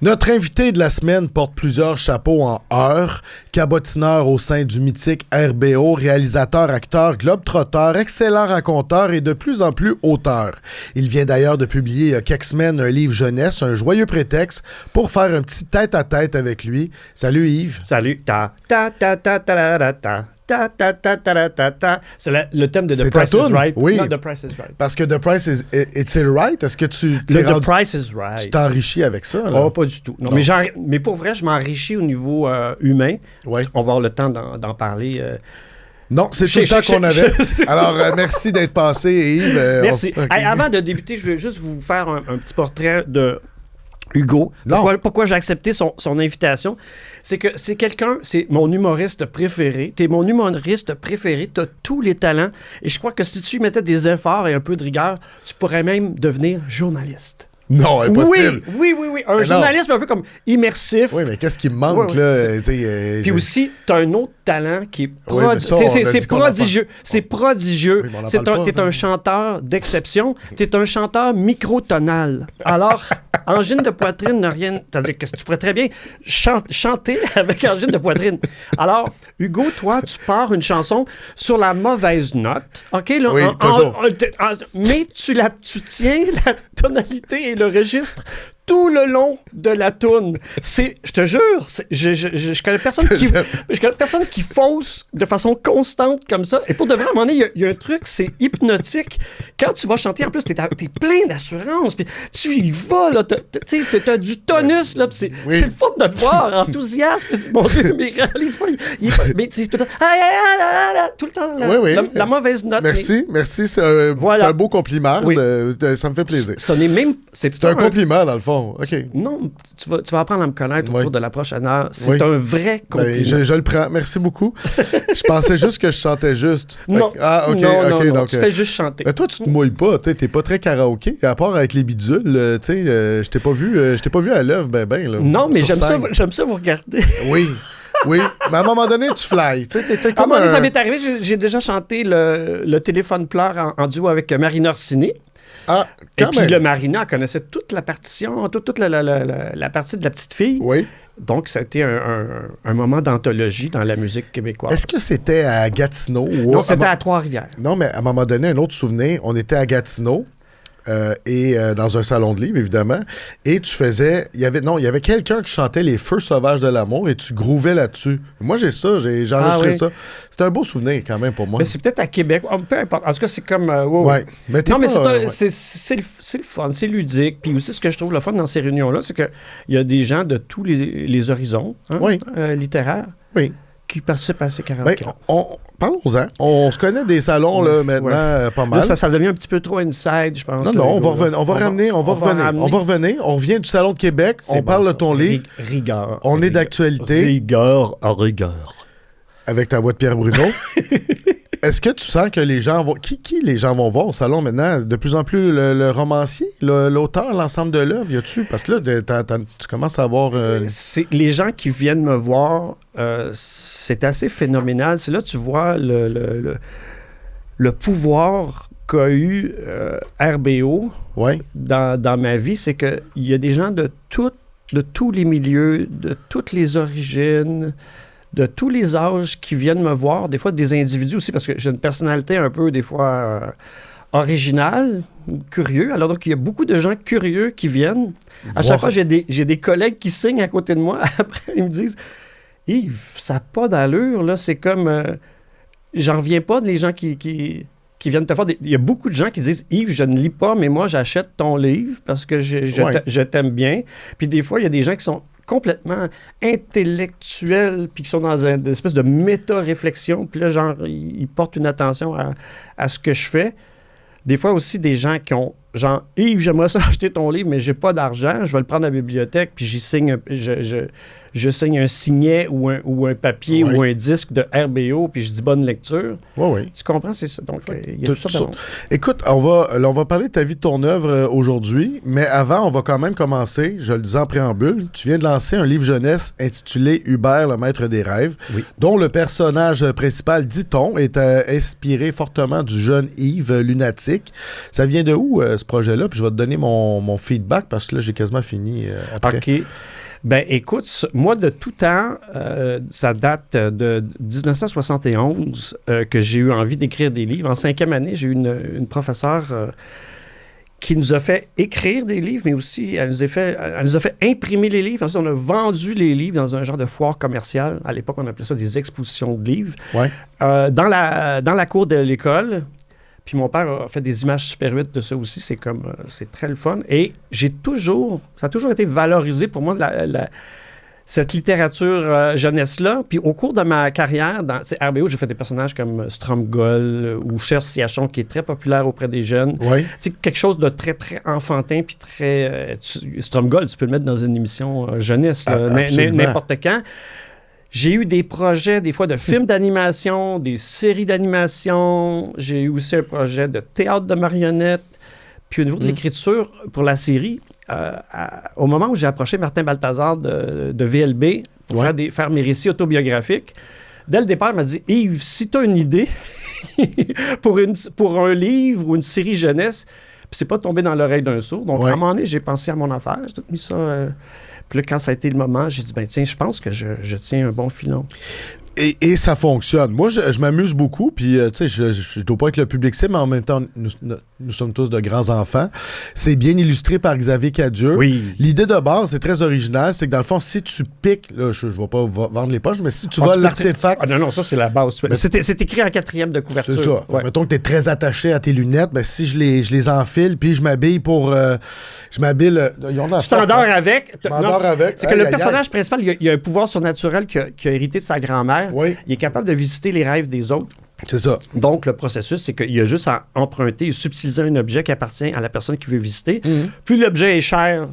Notre invité de la semaine porte plusieurs chapeaux en heures, cabotineur au sein du mythique RBO, réalisateur, acteur, globe-trotteur, excellent raconteur et de plus en plus auteur. Il vient d'ailleurs de publier il y a quelques semaines un livre jeunesse, un joyeux prétexte pour faire un petit tête-à-tête avec lui. Salut Yves. Salut. C'est le thème de The Price is Right. Oui. Non, The Price is Right. Parce que The Price is right? Est-ce que The Price is Right. Tu t'enrichis avec ça? Là? Oh, pas du tout. Non. Mais pour vrai, je m'enrichis au niveau humain. Ouais. On va avoir le temps d'en parler. Non, c'est tout le temps qu'on avait. Alors, merci d'être passé, Yves. Merci. Hey, avant de débuter, je vais juste vous faire un petit portrait de Hugo. Pourquoi j'ai accepté son invitation? C'est que c'est mon humoriste préféré. T'es mon humoriste préféré. T'as tous les talents. Et je crois que si tu y mettais des efforts et un peu de rigueur, tu pourrais même devenir journaliste. Non, impossible. Oui. Un journalisme un peu comme immersif. Oui, mais qu'est-ce qui me manque, là? Puis aussi, t'as un autre talent qui est c'est prodigieux. C'est prodigieux. T'es un chanteur d'exception. T'es un chanteur microtonal. Alors, angine de poitrine n'a rien... C'est-à-dire que tu pourrais très bien chanter avec angine de poitrine. Alors, Hugo, toi, tu pars une chanson sur la mauvaise note. OK? Là, oui, toujours. Mais tu tiens la tonalité et le registre tout le long de la toune. Je te jure, je connais personne qui fausse de façon constante comme ça. Et pour de vrai, à un moment donné, il y a un truc, c'est hypnotique. Quand tu vas chanter, en plus, t'es plein d'assurance. Puis tu y vas, là. T'as du tonus, là. C'est le fun de te voir, enthousiaste. Puis mon Dieu, mais réalise pas. Mais c'est tout le temps. Tout le temps. La mauvaise note. Merci. C'est un beau compliment. Oui. Ça me fait plaisir. C'est un compliment, dans le fond. Okay. Non, tu vas apprendre à me connaître au cours de la prochaine heure. C'est un vrai compliment. Je le prends. Merci beaucoup. Je pensais juste que je chantais juste. Non. Non, donc, tu fais juste chanter. Mais toi, tu te mouilles pas. T'es pas très karaoké. À part avec les bidules, je t'ai pas vu à l'œuvre, là. Non, mais j'aime ça vous regarder. Oui. Mais à un moment donné, tu fly. À un moment donné, ça m'est arrivé. J'ai déjà chanté le téléphone pleure en duo avec Marina Orsini. Et puis le Marina connaissait toute la partition, toute la partie de la petite fille. Oui. Donc, ça a été un moment d'anthologie dans la musique québécoise. Est-ce que c'était à Gatineau? Non, c'était à Trois-Rivières. Non, mais à un moment donné, un autre souvenir, on était à Gatineau. Dans un salon de livres, évidemment. Et tu faisais... Il y avait quelqu'un qui chantait Les Feux sauvages de l'amour et tu grouvais là-dessus. Moi, j'ai ça. J'ai enregistré ça. C'était un beau souvenir, quand même, pour moi. Mais c'est peut-être à Québec. Peu importe. En tout cas, c'est comme... Mais c'est le fun. C'est ludique. Puis aussi, ce que je trouve le fun dans ces réunions-là, c'est qu'il y a des gens de tous les horizons littéraires. Oui. Qui participent à ces karaokés. Parlons-en. On se connaît des salons là, maintenant pas mal. Là, ça devient un petit peu trop inside, je pense. Non, on va revenir. On revient du Salon de Québec. On parle de ton livre. Rigueur. On est d'actualité. Rigueur à rigueur. Avec ta voix de Pierre Bruno. Est-ce que tu sens que les gens vont... Qui les gens vont voir au salon maintenant? De plus en plus le romancier, l'auteur, l'ensemble de l'œuvre, y a-tu? Parce que là, tu commences à avoir... Les gens qui viennent me voir, c'est assez phénoménal. C'est là que tu vois le pouvoir qu'a eu RBO dans ma vie. C'est qu'il y a des gens de tous les milieux, de toutes les origines... de tous les âges qui viennent me voir, des fois des individus aussi, parce que j'ai une personnalité un peu, des fois, originale, curieux. Alors donc, il y a beaucoup de gens curieux qui viennent. À chaque fois, j'ai des collègues qui signent à côté de moi. Après, ils me disent « Yves, ça n'a pas d'allure, là. C'est comme... j'en reviens pas des gens qui viennent te voir. Il y a beaucoup de gens qui disent « Yves, je ne lis pas, mais moi, j'achète ton livre parce que je t'aime bien. » Puis des fois, il y a des gens qui sont complètement intellectuels, puis qui sont dans une espèce de méta-réflexion, puis là, genre, ils portent une attention à ce que je fais. Des fois aussi, des gens qui ont, genre, « Yves, j'aimerais ça acheter ton livre, mais j'ai pas d'argent, je vais le prendre à la bibliothèque, puis j'y signe, je je signe un signet ou un papier ou un disque de RBO, puis je dis bonne lecture. Tu comprends, c'est ça. Donc, il y a tout ça. Écoute, on va parler de ta vie, de ton œuvre aujourd'hui, mais avant, on va quand même commencer, je le disais en préambule, tu viens de lancer un livre jeunesse intitulé Hubert, le maître des rêves, dont le personnage principal, dit-on, est inspiré fortement du jeune Yves lunatique. Ça vient de où, ce projet-là? Puis je vais te donner mon feedback, parce que là, j'ai quasiment fini après. OK. Ben écoute, moi, de tout temps, ça date de 1971 que j'ai eu envie d'écrire des livres. En 5e année, j'ai eu une professeure qui nous a fait écrire des livres, mais aussi elle nous a fait imprimer les livres. Ensuite, on a vendu les livres dans un genre de foire commerciale. À l'époque, on appelait ça des expositions de livres. Dans la cour de l'école. Puis mon père a fait des images Super 8 de ça aussi. C'est très le fun. Et ça a toujours été valorisé pour moi, cette littérature jeunesse-là. Puis au cours de ma carrière, dans RBO, j'ai fait des personnages comme Stromgol ou Cher Siachon, qui est très populaire auprès des jeunes. Quelque chose de très, très enfantin, puis très... Stromgol, tu peux le mettre dans une émission jeunesse, n'importe quand. J'ai eu des projets, des fois, de films d'animation, des séries d'animation. J'ai eu aussi un projet de théâtre de marionnettes. Puis au niveau de l'écriture, pour la série, au moment où j'ai approché Martin Balthazar de VLB pour faire mes récits autobiographiques, dès le départ, il m'a dit « Yves, si tu as une idée pour un livre ou une série jeunesse, puis c'est pas tombé dans l'oreille d'un sourd. » Donc, à un moment donné, j'ai pensé à mon affaire. J'ai tout mis ça... Puis là, quand ça a été le moment, j'ai dit, tiens, je pense que je tiens un bon filon. Et ça fonctionne. Moi, je m'amuse beaucoup, puis tu sais, je dois pas être le public cible, mais en même temps, nous sommes tous de grands enfants. C'est bien illustré par Xavier Cadieux. L'idée de base, c'est très original, c'est que dans le fond, si tu piques, là, je vais pas vendre les poches, mais si tu voles l'artefact... non, ça, c'est la base. C'est écrit en 4e de couverture. C'est ça. Mettons que tu es très attaché à tes lunettes, si je les enfile, puis je m'habille pour... tu t'endors avec. C'est que le personnage principal, il y a un pouvoir surnaturel qui a hérité de sa grand-mère. Il est capable de visiter les rêves des autres. C'est ça. Donc, le processus, c'est qu'il a juste à emprunter et subtiliser un objet qui appartient à la personne qui veut visiter. Plus l'objet est cher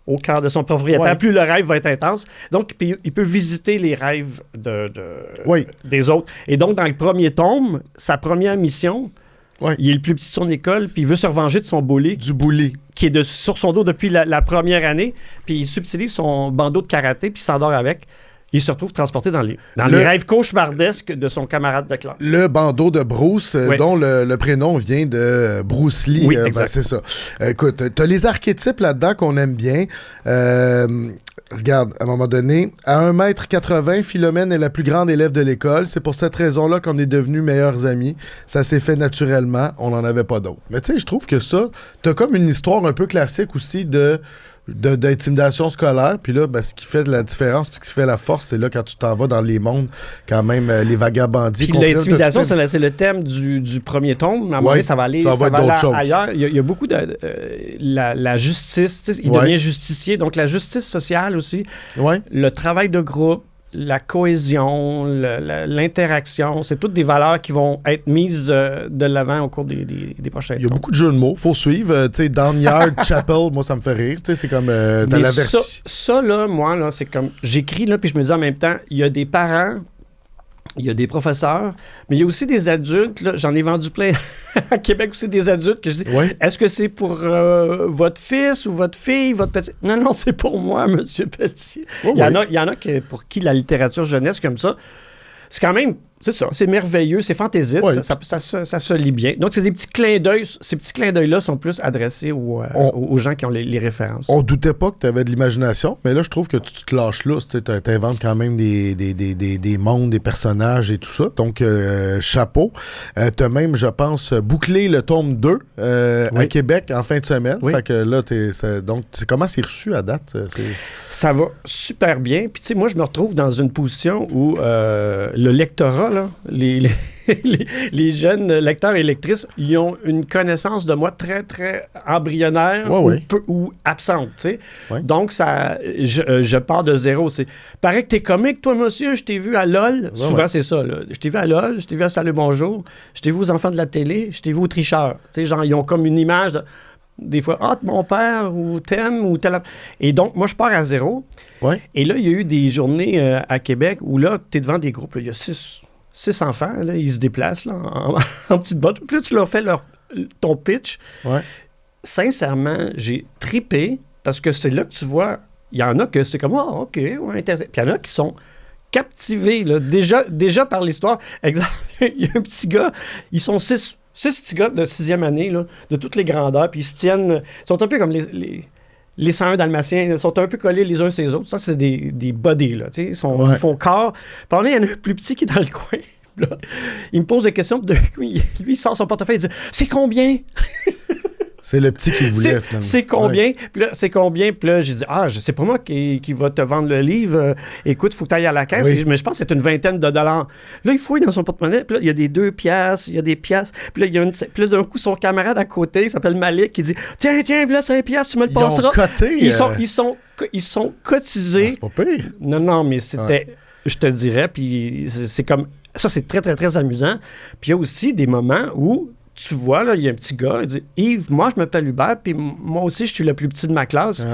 au cœur de son propriétaire, plus le rêve va être intense. Donc, il peut visiter les rêves des autres. Et donc, dans le premier tome, sa première mission, il est le plus petit de son école, puis il veut se revenger de son bully. Du bully. Qui est sur son dos depuis la première année. Puis il subtilise son bandeau de karaté, puis il s'endort avec. Il se retrouve transporté dans les rêves cauchemardesques de son camarade de classe. Le bandeau de Bruce, dont le prénom vient de Bruce Lee. Oui, exact. C'est ça. Écoute, t'as les archétypes là-dedans qu'on aime bien. Regarde, à un moment donné, à 1,80 m, Philomène est la plus grande élève de l'école. C'est pour cette raison-là qu'on est devenus meilleurs amis. Ça s'est fait naturellement. On n'en avait pas d'autres. Mais tu sais, je trouve que ça, t'as comme une histoire un peu classique aussi d'intimidation scolaire, puis là, ce qui fait de la différence, puis ce qui fait la force, c'est là quand tu t'en vas dans les mondes, quand même, les vagabondis. Puis l'intimidation, c'est le thème du premier tome. À un moment donné, ça va aller ailleurs. Il y a beaucoup de... la justice, il devient justicier, donc la justice sociale aussi, le travail de groupe, la cohésion, l'interaction, c'est toutes des valeurs qui vont être mises de l'avant au cours des prochains temps. Il y a beaucoup de jeux de mots, faut suivre. Tu sais, Down-Yard, Chapel, moi, ça me fait rire. Tu sais, c'est comme dans la version. Ça, là, moi, là, c'est comme... J'écris, là, puis je me dis en même temps, il y a des parents, il y a des professeurs, mais il y a aussi des adultes, là, j'en ai vendu plein à Québec aussi, des adultes, que je dis, est-ce que c'est pour votre fils ou votre fille, votre petit... Non, c'est pour moi, monsieur Petit. Il y en a pour qui la littérature jeunesse comme ça, c'est quand même, c'est ça, c'est merveilleux, c'est fantaisiste, ça se lit bien. Donc, c'est des petits clins d'œil. Ces petits clins d'œil-là sont plus adressés aux gens qui ont les références. On doutait pas que tu avais de l'imagination, mais là, je trouve que tu te lâches là. Tu inventes quand même des mondes, des personnages et tout ça. Donc, chapeau. Tu as même, je pense, bouclé le tome 2 à Québec en fin de semaine. Fait que là, donc, comment c'est reçu à date? Ça va super bien. Puis, tu sais, moi, je me retrouve dans une position où le lectorat, là, les jeunes lecteurs et lectrices, ils ont une connaissance de moi très, très embryonnaire ou absente, tu sais. Donc, je pars de zéro. Paraît que t'es comique, toi, monsieur, je t'ai vu à LOL. Souvent, c'est ça, là. Je t'ai vu à LOL, je t'ai vu à Salut Bonjour, je t'ai vu aux enfants de la télé, je t'ai vu aux tricheurs. Tu sais, genre, ils ont comme une image de... Des fois, mon père, ou t'aimes, ou tel. Et donc, moi, je pars à zéro. Ouais. Et là, il y a eu des journées à Québec où là, tu es devant des groupes. Là, il y a six enfants, là, ils se déplacent là, en petite botte. Puis là, tu leur fais ton pitch. Ouais. Sincèrement, j'ai trippé parce que c'est là que tu vois, il y en a que c'est comme, OK, ouais, intéressant. Puis il y en a qui sont captivés, là, déjà par l'histoire. Exemple, il y a un petit gars, ils sont six petits gars de 6e année, là, de toutes les grandeurs, puis ils se tiennent, ils sont un peu comme les 101 Dalmatiens, ils sont un peu collés les uns sur les autres. Ça, c'est des buddies, là, tu sais, ils font corps. Puis il y en a un plus petit qui est dans le coin. Là, il me pose des questions, puis lui, il sort son portefeuille, il dit « C'est combien? » C'est le petit qui voulait, finalement. C'est combien? Ouais. Puis là, c'est combien? Puis là, j'ai dit, c'est pas moi qui va te vendre le livre. Écoute, il faut que tu ailles à la caisse. Oui. Mais je pense que c'est une vingtaine de dollars. Là, il fouille dans son porte-monnaie. Puis là, il y a des 2 piastres, il y a des piastres. Puis là, puis là, d'un coup, son camarade à côté, il s'appelle Malik, qui dit, tiens, là, 5 piastres, tu me le passeras. Ils sont cotisés. C'est pas pire. Non, mais c'était, je te dirais, puis c'est comme, ça, c'est très, très, très amusant. Puis il y a aussi des moments où, tu vois, là, il y a un petit gars, il dit « Yves, moi, je m'appelle Hubert, puis moi aussi, je suis le plus petit de ma classe.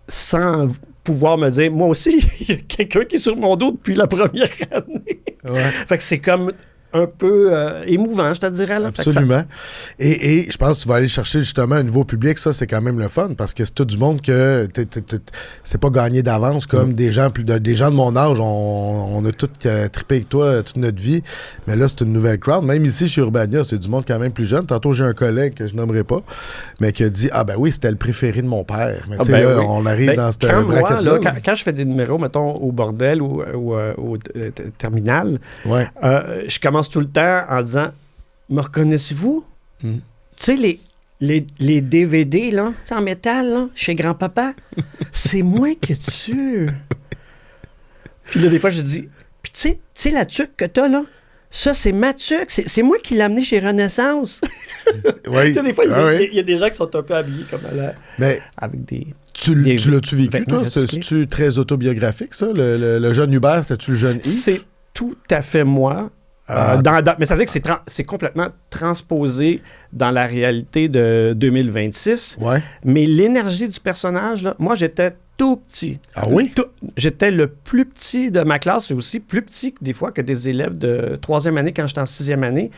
Sans pouvoir me dire « Moi aussi, il y a quelqu'un qui est sur mon dos depuis la première année. » Fait que c'est comme un peu émouvant, je te dirais. Là. Absolument. Et je pense que tu vas aller chercher justement un nouveau public. Ça, c'est quand même le fun parce que c'est tout du monde que c'est pas gagné d'avance comme des gens de mon âge. On a tous trippé avec toi toute notre vie. Mais là, c'est une nouvelle crowd. Même ici, chez Urbania, c'est du monde quand même plus jeune. Tantôt, j'ai un collègue que je nommerai pas, mais qui a dit « Ah ben oui, c'était le préféré de mon père. » Mais on arrive dans cette braquette-là. Quand je fais des numéros, mettons, au bordel ou au terminal, je commence tout le temps en disant « Me reconnaissez-vous? Tu sais, les DVD, là, en métal, là, chez grand-papa, c'est moi qui tue. » Puis là, des fois, je dis « Puis tu sais, la tuque que t'as, là, ça, c'est ma tuque. C'est moi qui l'ai amené chez Renaissance. » Oui. Tu sais, des fois, il y a des gens qui sont un peu habillés comme avec des... Tu l'as-tu vécu, toi? C'est-tu très autobiographique, ça? Le jeune Hubert, c'était-tu le jeune Yves? C'est tout à fait moi. Mais ça veut dire que c'est complètement transposé dans la réalité de 2026. Ouais. Mais l'énergie du personnage, là, moi, j'étais tout petit. Ah oui? J'étais le plus petit de ma classe, et aussi plus petit des fois que des élèves de 3e année quand j'étais en 6e année.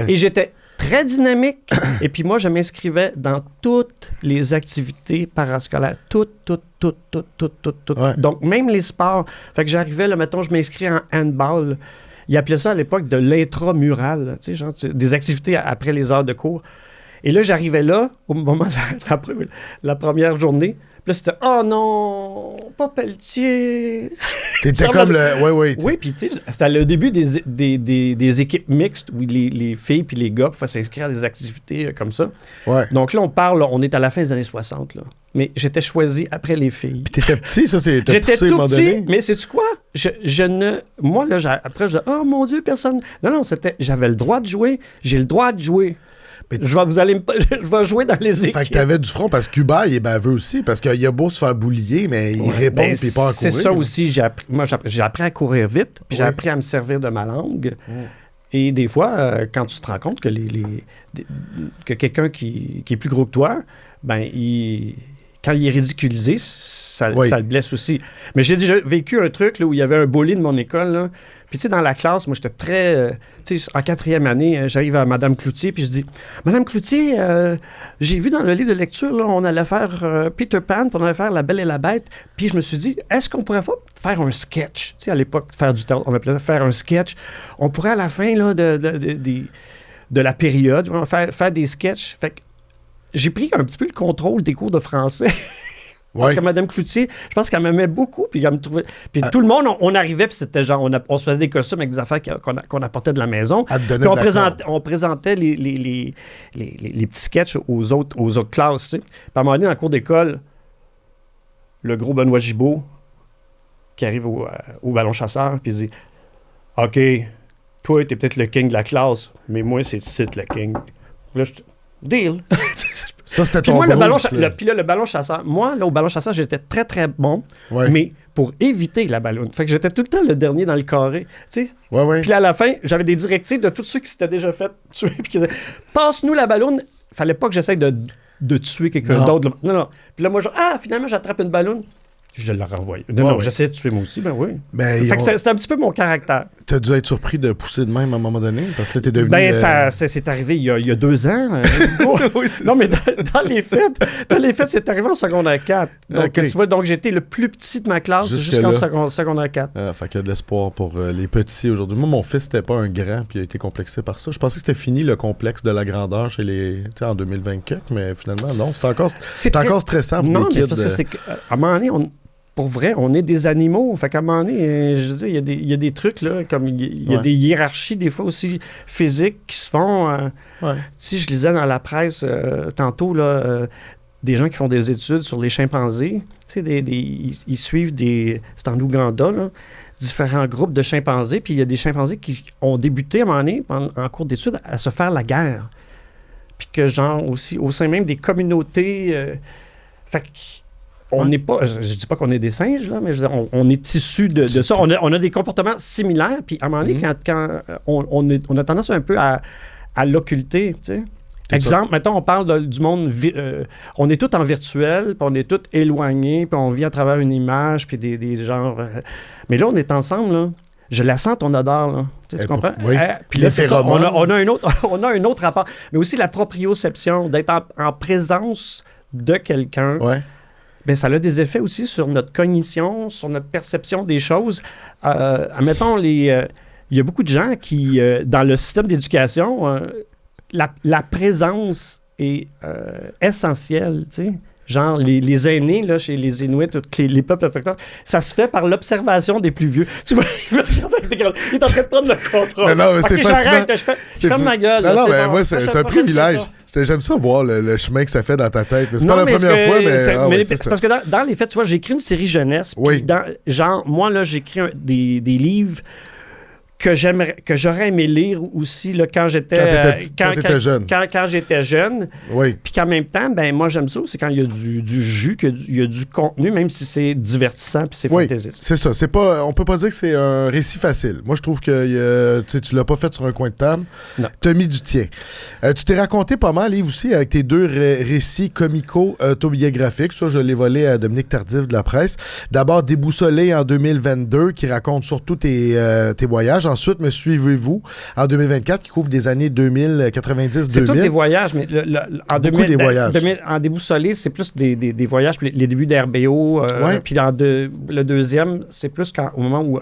Et j'étais très dynamique. Et puis moi, je m'inscrivais dans toutes les activités parascolaires. Toutes. Ouais. Donc, même les sports. Fait que j'arrivais, là, mettons, je m'inscris en handball. Ils appelaient ça à l'époque de l'intramural, tu sais, genre des activités après les heures de cours. Et là, j'arrivais là, au moment de la première journée. Puis là, c'était « Oh non, pas Pelletier! » T'étais comme le... Oui, puis tu sais, c'était le début des équipes mixtes où les filles puis les gars pouvaient s'inscrire à des activités comme ça. Ouais. Donc là, on est à la fin des années 60, là. Mais j'étais choisi après les filles. Puis t'étais petit, ça, c'est... J'étais tout petit, mais sais-tu quoi? Moi, là, après, je disais « Oh mon Dieu, personne... » Non, c'était... J'avais le droit de jouer. J'ai le droit de jouer. Mais je vais jouer dans les équipes. Fait que t'avais du front parce qu'Hubert, il est baveux aussi. Parce qu'il a beau se faire boulier, mais il répond puis il part à courir. C'est ça aussi. J'ai appris à courir vite, puis j'ai appris à me servir de ma langue. Et des fois, quand tu te rends compte que, que quelqu'un qui est plus gros que toi, ben, quand il est ridiculisé, ça le blesse aussi. Mais j'ai déjà vécu un truc là, où il y avait un bully de mon école, là. Puis, tu sais, dans la classe, moi, j'étais très... tu sais, en 4e année, j'arrive à Mme Cloutier, puis je dis « Mme Cloutier, j'ai vu dans le livre de lecture, là, on allait faire Peter Pan, puis on allait faire La Belle et la Bête. » Puis je me suis dit « Est-ce qu'on pourrait pas faire un sketch? » Tu sais, à l'époque, faire du théâtre, on appelait ça faire un sketch. On pourrait, à la fin là, de la période, faire des sketchs. Fait que j'ai pris un petit peu le contrôle des cours de français. Parce que Mme Cloutier, je pense qu'elle m'aimait beaucoup, puis elle me trouvait... Puis tout le monde, on arrivait, puis c'était genre, on se faisait des costumes avec des affaires qu'on apportait de la maison. Puis on présentait les petits sketchs aux autres classes, tu sais. Puis à un moment donné, dans le cours d'école, le gros Benoît Gibault, qui arrive au ballon chasseur, puis il dit « OK, toi, t'es peut-être le king de la classe, mais moi, c'est le king. » Là, je deal. Ça, c'était ton moi, puis le ballon chasseur. Moi, là, au ballon chasseur, j'étais très, très bon, mais pour éviter la balloune. Fait que j'étais tout le temps le dernier dans le carré, tu sais. Puis à la fin, j'avais des directives de tous ceux qui s'étaient déjà fait tuer, puis qui disaient « Passe-nous la balloune. » Fallait pas que j'essaye de de tuer quelqu'un d'autre. Non. Puis là, moi, finalement, j'attrape une balloune. Je l'ai renvoyé. Non, j'essayais de tuer moi aussi, ben oui. Fait que c'est un petit peu mon caractère. T'as dû être surpris de pousser de même à un moment donné, parce que là, t'es devenu... c'est arrivé il y a 2 ans. Oui, non, mais dans les faits, c'est arrivé en secondaire 4. Donc, tu vois, j'étais le plus petit de ma classe jusqu'en secondaire 4. Fait qu'il y a de l'espoir pour les petits aujourd'hui. Moi, mon fils, c'était pas un grand, puis il a été complexé par ça. Je pensais que c'était fini, le complexe de la grandeur chez les... Tu sais, en 2024, mais finalement, non. C'est encore stressant pour les kids. Non, mais c'est parce que c'est qu'à un moment donné, pour vrai, on est des animaux. Fait qu'à un moment donné, je veux dire, il y a des trucs, là, comme il y a des hiérarchies, des fois aussi physiques, qui se font. Si je lisais dans la presse tantôt, là, des gens qui font des études sur les chimpanzés. Tu sais, ils suivent c'est en Ouganda, là, différents groupes de chimpanzés. Puis il y a des chimpanzés qui ont débuté à un moment donné, en cours d'études, à se faire la guerre. Puis que, genre, aussi, au sein même des communautés. Fait que. On n'est pas, je dis pas qu'on est des singes, là, mais je veux dire, on est issus de ça. On a des comportements similaires, puis à un moment donné, quand on a tendance un peu à l'occulter, tu sais. Exemple, mettons, on parle du monde, on est tous en virtuel, puis on est tous éloignés, puis on vit à travers une image, puis des genres... mais là, on est ensemble, là. Je la sens, ton odeur, là. Tu comprends? Oui. Puis là, on a un autre rapport. Mais aussi la proprioception, d'être en présence de quelqu'un. Ouais. Bien, ça a des effets aussi sur notre cognition, sur notre perception des choses. Admettons, il y a beaucoup de gens qui, dans le système d'éducation, la présence est essentielle, tu sais. Genre, les aînés, là, chez les Inuits, les peuples autochtones, ça se fait par l'observation des plus vieux. Tu vois, il est en train de prendre le contrôle. Non, mais c'est fascinant. Je ferme ma gueule. Non, mais moi, c'est un privilège. J'aime ça voir le chemin que ça fait dans ta tête. C'est pas la première fois, mais... c'est parce que dans les faits, tu vois, j'écris une série jeunesse. Oui. Genre, moi, là, j'écris des livres que j'aurais aimé lire aussi là, quand j'étais jeune. Quand j'étais jeune. Oui. Puis qu'en même temps, ben moi j'aime ça, c'est quand il y a du jus, qu'il y a du contenu, même si c'est divertissant puis c'est fantaisiste. C'est ça. On peut pas dire que c'est un récit facile. Moi, je trouve que tu l'as pas fait sur un coin de table. Non. Tu as mis du tien. Tu t'es raconté pas mal, Yves, aussi, avec tes 2 récits comico-autobiographiques. Ça, je l'ai volé à Dominique Tardif de la Presse. D'abord, Déboussolé en 2022, qui raconte surtout tes voyages. Ensuite, Me suivez-vous en 2024, qui couvre des années 2090-2000. C'est tous des voyages, mais des voyages. En Déboussolé, c'est plus des voyages, puis les débuts d'RBO. Puis le deuxième, c'est plus au moment où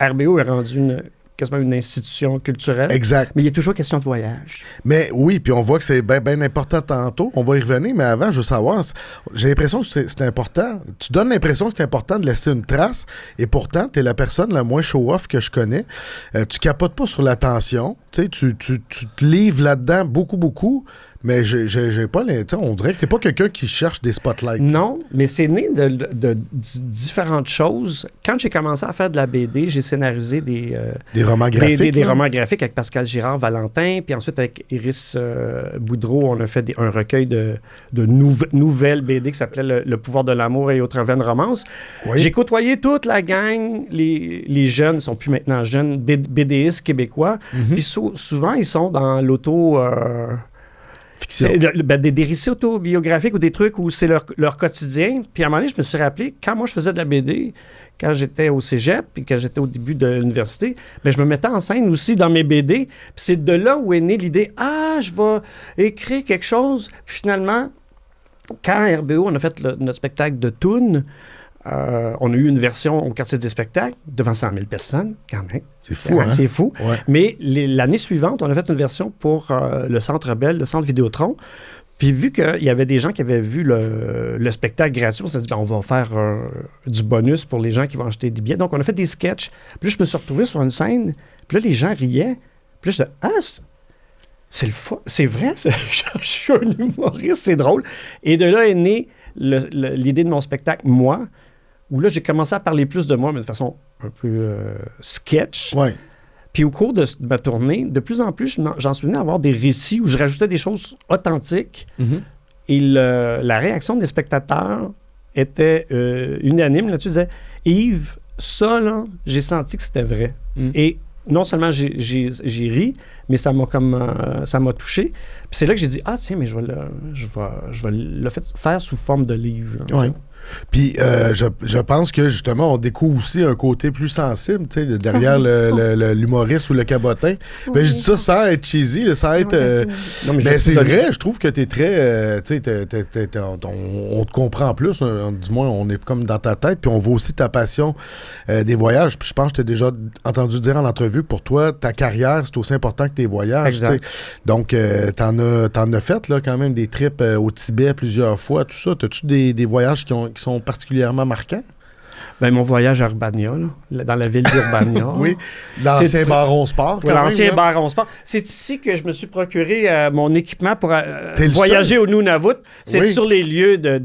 RBO est rendu quasiment une institution culturelle. Exact. Mais il y a toujours question de voyage. Mais oui, puis on voit que c'est bien important tantôt. On va y revenir, mais avant, je veux savoir, j'ai l'impression que c'est important. Tu donnes l'impression que c'est important de laisser une trace, et pourtant, tu es la personne la moins show-off que je connais. Tu capotes pas sur l'attention. Tu te livres là-dedans beaucoup. Mais j'ai pas on dirait que t'es pas quelqu'un qui cherche des spotlights. Non, mais c'est né de différentes choses. Quand j'ai commencé à faire de la BD, j'ai scénarisé des romans graphiques. Des romans graphiques avec Pascal Girard-Valentin, puis ensuite avec Iris Boudreau, on a fait un recueil de nouvelles BD qui s'appelait Le pouvoir de l'amour et autres vaines romances. Oui. J'ai côtoyé toute la gang, les jeunes, ils sont plus maintenant jeunes, BDistes québécois, puis souvent ils sont dans l'auto... des récits autobiographiques ou des trucs où c'est leur quotidien. Puis à un moment donné, je me suis rappelé, quand moi je faisais de la BD, quand j'étais au cégep, puis quand j'étais au début de l'université, je me mettais en scène aussi dans mes BD. Puis c'est de là où est née l'idée, je vais écrire quelque chose. Puis finalement, quand à RBO, on a fait notre spectacle de Toon, on a eu une version au quartier des spectacles devant 100 000 personnes, quand même. C'est fou, hein? C'est fou. Ouais. Mais l'année suivante, on a fait une version pour le Centre Bell, le Centre Vidéotron. Puis vu qu'il y avait des gens qui avaient vu le spectacle gratuit, on s'est dit, on va faire du bonus pour les gens qui vont acheter des billets. Donc, on a fait des sketchs. Puis là, je me suis retrouvé sur une scène. Puis là, les gens riaient. Puis là, je disais, c'est vrai, je suis un humoriste, c'est drôle. Et de là est née l'idée de mon spectacle, moi, où là, j'ai commencé à parler plus de moi, mais de façon un peu sketch. Ouais. Puis au cours de ma tournée, de plus en plus, j'en suis venu à avoir des récits où je rajoutais des choses authentiques. Mm-hmm. Et la réaction des spectateurs était unanime. Là, tu disais, Yves, ça, là, j'ai senti que c'était vrai. Mm. Et non seulement j'ai ri, mais ça m'a touché. Puis c'est là que j'ai dit, tiens, mais je vais le faire sous forme de livre. Ouais. Puis je pense que justement on découvre aussi un côté plus sensible, tu sais, derrière l'humoriste ou le cabotin. Ben, je dis ça sans être cheesy, là, sans être. Non, mais c'est vrai, je trouve que t'es très, tu sais, on te comprend plus. Du moins, on est comme dans ta tête. Puis on voit aussi ta passion des voyages. Puis je pense que t'as déjà entendu dire en entrevue que pour toi, ta carrière c'est aussi important que tes voyages. Donc t'en as fait là quand même des trips au Tibet plusieurs fois, tout ça. T'as-tu des voyages qui sont particulièrement marquants? Ben, mon voyage à Urbania, là, dans la ville d'Urbania. Oui, l'ancien Baron Sport. Oui, l'ancien Baron Sport. C'est ici que je me suis procuré mon équipement pour voyager au Nunavut. C'est sur les lieux de...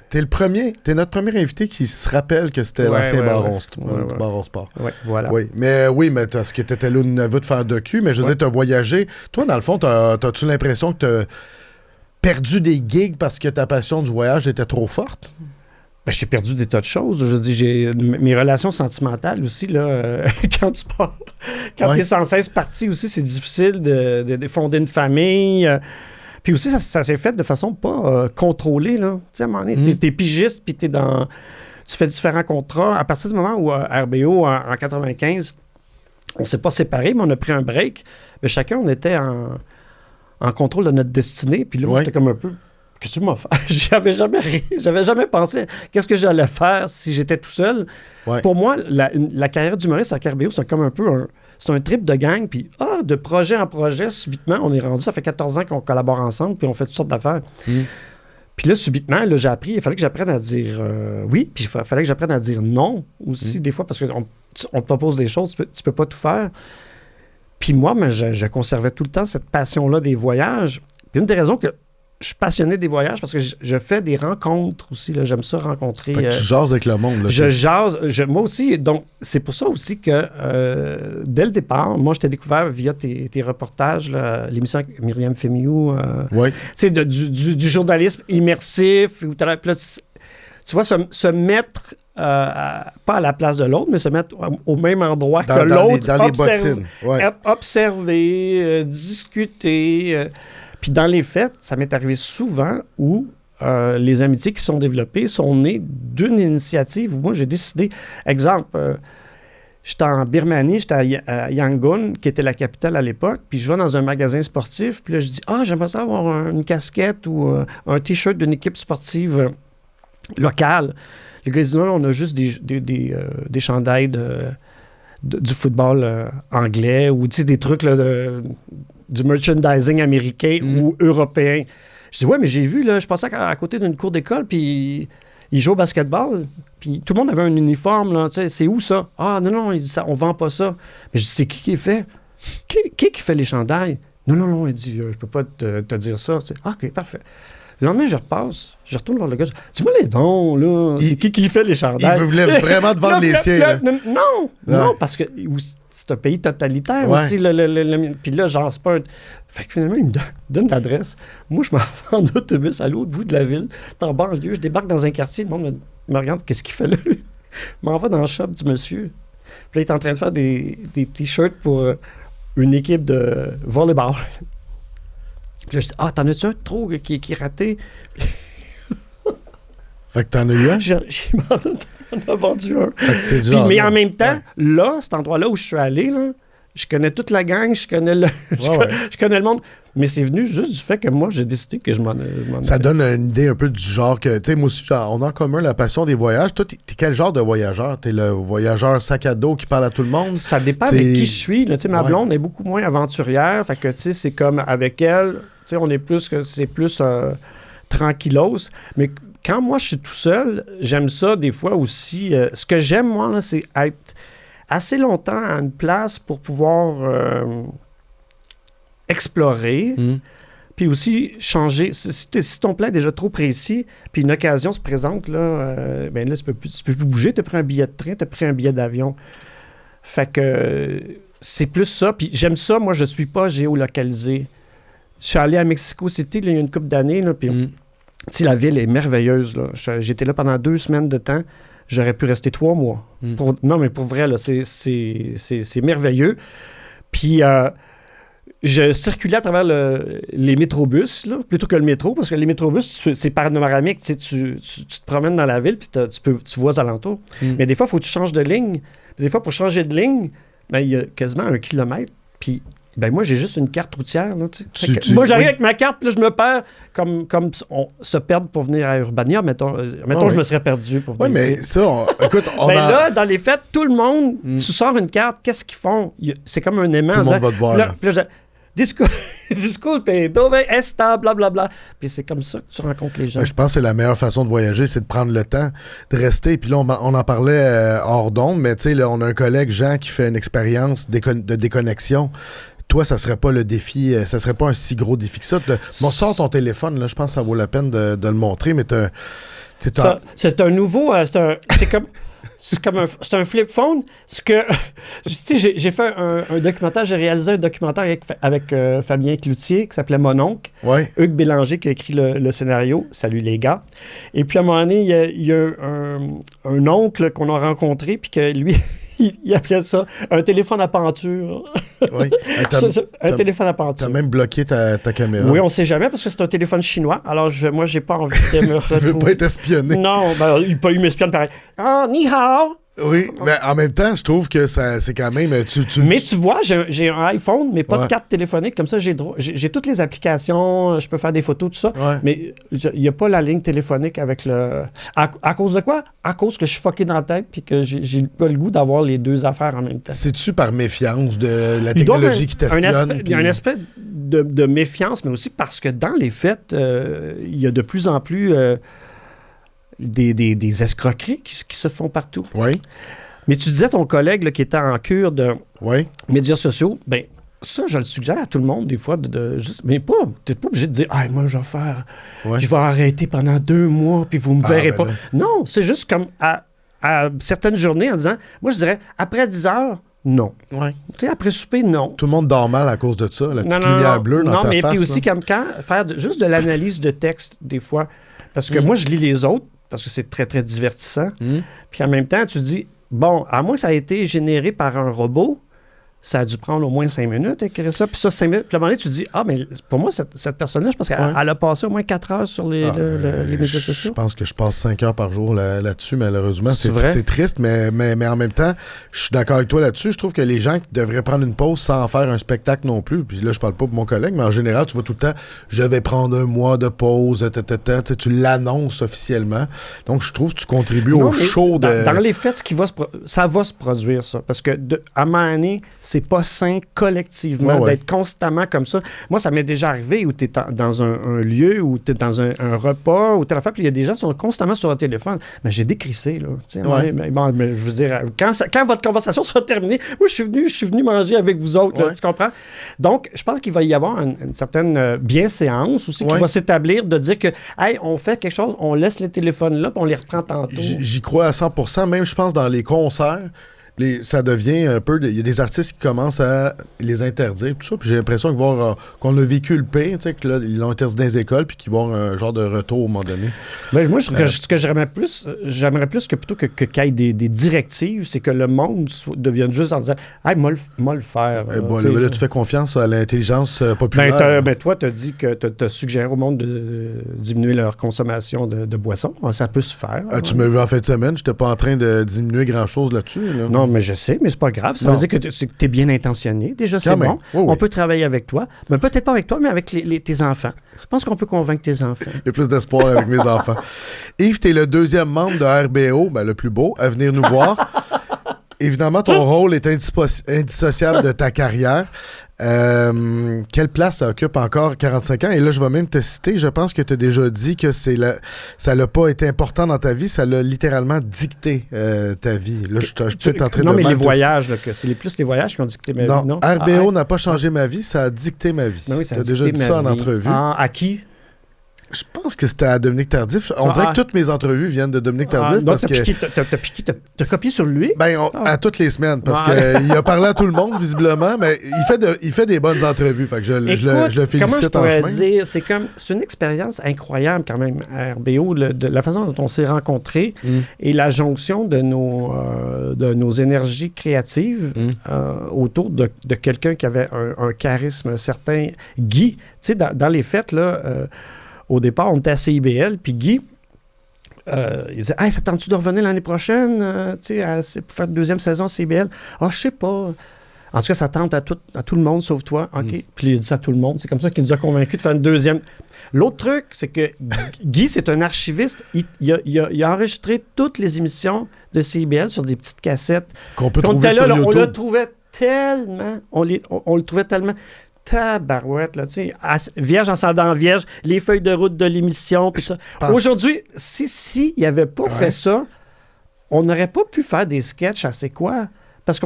T'es notre premier invité qui se rappelle que c'était l'ancien Baron Sport. Oui, voilà. Oui, mais parce que t'étais là au Nunavut faire un docu, mais je veux dire, t'as voyagé. Toi, dans le fond, t'as-tu l'impression que t'as perdu des gigs parce que ta passion du voyage était trop forte? Ben, j'ai perdu des tas de choses. Je dis, j'ai mes relations sentimentales aussi, là, quand tu pars. Quand tu es sans cesse parti aussi, c'est difficile de fonder une famille. Puis aussi, ça s'est fait de façon pas contrôlée, là. Tu sais, à un moment donné, t'es pigiste, puis tu fais différents contrats. À partir du moment où RBO, en 95, on s'est pas séparés, mais on a pris un break. Mais chacun, on était en contrôle de notre destinée. Puis là, moi, j'étais comme un peu... Qu'est-ce que tu m'as fait? J'avais jamais pensé qu'est-ce que j'allais faire si j'étais tout seul. Ouais. Pour moi, la carrière d'humoriste à RBO, c'est comme un peu c'est un trip de gang. Puis, de projet en projet, subitement, on est rendu. Ça fait 14 ans qu'on collabore ensemble, puis on fait toutes sortes d'affaires. Puis là, subitement, là, j'ai appris. Il fallait que j'apprenne à dire oui, puis il fallait que j'apprenne à dire non aussi, des fois, parce qu'on te propose des choses, tu peux pas tout faire. Puis moi, je conservais tout le temps cette passion-là des voyages. Puis une des raisons que je suis passionné des voyages, parce que je fais des rencontres aussi. Là, j'aime ça rencontrer. Fait que tu jases avec le monde. Là, je jase. Moi aussi. Donc, c'est pour ça aussi que dès le départ, moi, je t'ai découvert via tes reportages, là, l'émission avec Myriam Fémiou. Tu sais, du journalisme immersif. Où là, tu vois, se mettre pas à la place de l'autre, mais se mettre au même endroit que l'autre. Dans les bottines. Observer, discuter. Puis dans les faits, ça m'est arrivé souvent où les amitiés qui sont développées sont nées d'une initiative où moi, j'ai décidé... Exemple, j'étais en Birmanie, j'étais à Yangon, qui était la capitale à l'époque, puis je vais dans un magasin sportif, puis là, je dis « j'aimerais ça avoir une casquette ou un T-shirt d'une équipe sportive locale. » Les gars disent « Non, on a juste des chandails du football anglais ou des trucs là, du merchandising américain ou européen. » Je dis « Ouais, mais j'ai vu, là, je passais à côté d'une cour d'école, puis ils jouaient au basketball, puis tout le monde avait un uniforme, là, tu sais, c'est où ça? Ah, non, il dit ça, on vend pas ça. » Mais je dis « C'est qui fait? Qui fait les chandails? » Non, il dit « Je peux pas te dire ça. » Ah, OK, parfait. Le lendemain, je repasse, je retourne voir le gars, je dis « Dis-moi les dons, là, c'est qui fait les chandails? » Il voulait vraiment te vendre les siens. Non, parce que c'est un pays totalitaire aussi. Puis là, genre, c'est pas un... Fait que finalement, il me donne l'adresse. Moi, je m'en vais en autobus à l'autre bout de la ville. T'es en banlieue, je débarque dans un quartier, le monde me regarde, qu'est-ce qu'il fait là? Je m'en vais dans le shop du monsieur. Puis là, il est en train de faire des T-shirts pour une équipe de volleyball. Puis là, je dis, t'en as-tu un trop qui est raté? Fait que t'en as eu un? J'en ai vendu un. Puis, mais en même temps, là, cet endroit-là où je suis allé, là, je connais toute la gang, je connais le monde. Mais c'est venu juste du fait que moi, j'ai décidé que je m'en Ça donne une idée un peu du genre que, tu sais, moi aussi, on a en commun la passion des voyages. Toi, t'es quel genre de voyageur? T'es le voyageur sac à dos qui parle à tout le monde? Ça dépend avec qui je suis. Tu sais, ma blonde est beaucoup moins aventurière. Fait que, tu sais, c'est comme avec elle, tu sais, on est plus tranquillos. Mais quand moi, je suis tout seul, j'aime ça des fois aussi. Ce que j'aime, moi, là, c'est être assez longtemps à une place pour pouvoir explorer, puis aussi changer. Si ton plan est déjà trop précis, puis une occasion se présente, là, ben là, tu peux plus bouger. Tu as pris un billet de train, tu as pris un billet d'avion. Fait que c'est plus ça. Puis j'aime ça, moi, je suis pas géolocalisé. Je suis allé à Mexico City, là, il y a une couple d'années, là, puis tu sais, la ville est merveilleuse, là. J'étais là pendant 2 semaines de temps. j'aurais pu rester 3 mois. Non, mais pour vrai, là, c'est merveilleux. Puis, je circulais à travers les métrobus, là, plutôt que le métro, parce que les métrobus, c'est panoramique. Tu te promènes dans la ville, puis tu vois aux alentours. Mais des fois, il faut que tu changes de ligne. Puis des fois, pour changer de ligne, ben, il y a quasiment 1 kilomètre. Puis, ben, moi, j'ai juste une carte routière. Là, moi, j'arrive avec ma carte, puis là, je me perds comme on se perd pour venir à Urbania. Mettons, je me serais perdu pour venir ici. Oui, mais ça, écoute, là, dans les fêtes, tout le monde, tu sors une carte, qu'est-ce qu'ils font? C'est comme un aimant. Tout le monde va te voir. Là, Disculpe, dove esta, blablabla. Puis c'est comme ça que tu rencontres les gens. Je pense que c'est la meilleure façon de voyager, c'est de prendre le temps de rester. Puis là, on en parlait hors d'onde, mais tu sais, on a un collègue, Jean, qui fait une expérience de déconnexion. Toi, ça serait pas le défi, ça serait pas un si gros défi que ça. Sors ton téléphone, là, je pense que ça vaut la peine de le montrer, mais c'est un nouveau, c'est un flip phone. J'ai fait un documentaire, j'ai réalisé un documentaire avec Fabien Cloutier qui s'appelait Mon oncle. Ouais. Hugues Bélanger qui a écrit le scénario. Salut les gars. Et puis à un moment donné, il y a un oncle qu'on a rencontré, puis que lui, il appelait ça un téléphone à penture. Oui. Un téléphone à penture. T'as même bloqué ta caméra. Oui, on sait jamais parce que c'est un téléphone chinois. Alors, moi, j'ai pas envie de me retrouver. Tu veux pas être espionné? Non, il peut m'espionner pareil. Ah, ni hao! Oui, mais en même temps, je trouve que c'est quand même... Mais tu vois, j'ai un iPhone, mais pas de carte téléphonique. Comme ça, j'ai toutes les applications, je peux faire des photos, tout ça. Ouais. Mais il n'y a pas la ligne téléphonique avec le... À cause de quoi? À cause que je suis fucké dans la tête puis que j'ai pas le goût d'avoir les deux affaires en même temps. C'est-tu par méfiance de la technologie qui t'espionne? Il y a un aspect de méfiance, mais aussi parce que dans les fêtes, il y a de plus en plus... Des escroqueries qui se font partout. Oui. Mais tu disais ton collègue là, qui était en cure de médias sociaux, bien, ça, je le suggère à tout le monde, des fois, mais pas, t'es pas obligé de dire, ah, moi, je vais faire, je vais arrêter pendant 2 mois, puis vous me verrez pas. Là. Non, c'est juste comme à certaines journées en disant, moi, je dirais, après 10 heures, non. Ouais. Tu sais, après souper, non. Tout le monde dort mal à cause de ça, la petite lumière bleue dans ta face. Non, mais puis aussi, comme quand, faire juste de l'analyse de texte, des fois. Parce que moi, je lis les autres, parce que c'est très, très divertissant. Puis en même temps, tu te dis, bon, à moins que ça a été généré par un robot, ça a dû prendre au moins 5 minutes à écrire ça. Puis ça, 5 minutes. Puis à un moment donné, tu te dis, ah, mais pour moi, cette personne-là, je pense qu'elle a passé au moins 4 heures sur les médias sociaux. Je pense que je passe 5 heures par jour là-dessus, malheureusement. C'est triste, mais en même temps, je suis d'accord avec toi là-dessus. Je trouve que les gens devraient prendre une pause sans faire un spectacle non plus. Puis là, je parle pas pour mon collègue, mais en général, tu vois tout le temps, je vais prendre 1 mois de pause, tu l'annonces officiellement. Donc, je trouve que tu contribues au show de... Dans les fêtes, ça va se produire, ça. Parce que, à un moment donné, c'est pas sain collectivement d'être constamment comme ça. Moi, ça m'est déjà arrivé où tu es dans un lieu, où tu es dans un repas, où tu es à la puis il y a des gens qui sont constamment sur leur téléphone. Mais j'ai décrissé, là. Mais je veux dire, quand votre conversation sera terminée, moi, je suis venu manger avec vous autres, là, tu comprends? Donc, je pense qu'il va y avoir une certaine bienséance aussi qui va s'établir de dire que, hey, on fait quelque chose, on laisse les téléphones là, puis on les reprend tantôt. J'y crois à 100%, même, je pense, dans les concerts. Ça devient un peu... Il y a des artistes qui commencent à les interdire, tout ça. Puis j'ai l'impression qu'on a vécu le pire, tu sais, que là, ils l'ont interdit dans les écoles, puis qu'ils vont avoir un genre de retour à un moment donné. Ben, moi, ce que j'aimerais plus que plutôt qu'il y ait des directives, c'est que le monde devienne juste en disant « Hey, moi le faire. » Là, tu fais confiance à l'intelligence populaire. Toi, tu as dit que tu as suggéré au monde de diminuer leur consommation de boissons. Ça peut se faire. Tu m'as vu en fin de semaine, je n'étais pas en train de diminuer grand-chose là-dessus. Là. Non, mais je sais, mais c'est pas grave. Ça veut dire que tu es bien intentionné. Déjà, c'est bon. Oui. On peut travailler avec toi. Mais peut-être pas avec toi, mais avec tes enfants. Je pense qu'on peut convaincre tes enfants. Il y a plus d'espoir avec mes enfants. Yves, tu es le 2e membre de RBO, le plus beau, à venir nous voir. Évidemment, ton rôle est indissociable de ta carrière. Quelle place ça occupe encore 45 ans? Et là, je vais même te citer, je pense que tu as déjà dit que ça n'a pas été important dans ta vie, ça l'a littéralement dicté ta vie. Là, je suis en train non, mais les voyages, c'est plus les voyages qui ont dicté ma vie, non? RBO n'a pas changé ma vie, ça a dicté ma vie. Oui, ça a déjà dit ça en entrevue. À qui? Je pense que c'était à Dominique Tardif. On dirait que toutes mes entrevues viennent de Dominique Tardif. Donc, t'as copié sur lui? À toutes les semaines, parce qu'il a parlé à tout le monde, visiblement, mais il fait des bonnes entrevues. Fait que je le félicite comment je pourrais en chemin. dire, c'est une expérience incroyable quand même à RBO, de la façon dont on s'est rencontrés et la jonction de nos énergies créatives autour de quelqu'un qui avait un charisme certain. Guy, tu sais, dans les fêtes, là... Au départ, on était à CIBL, puis Guy, il disait « Hey, ça tente-tu de revenir l'année prochaine pour faire une deuxième saison à CIBL? » « Ah, je sais pas. » En tout cas, ça tente à tout le monde, sauf toi. OK. Puis il a dit ça à tout le monde. C'est comme ça qu'il nous a convaincus de faire une deuxième. L'autre truc, c'est que Guy, c'est un archiviste. Il a enregistré toutes les émissions de CIBL sur des petites cassettes. Qu'on peut trouver sur YouTube. On le trouvait tellement... On le trouvait tellement... Tabarouette, là, tu sais, vierge en s'endant vierge, les feuilles de route de l'émission, puis ça. Aujourd'hui, si il n'avait pas fait ça, on n'aurait pas pu faire des sketchs à C'est quoi? Parce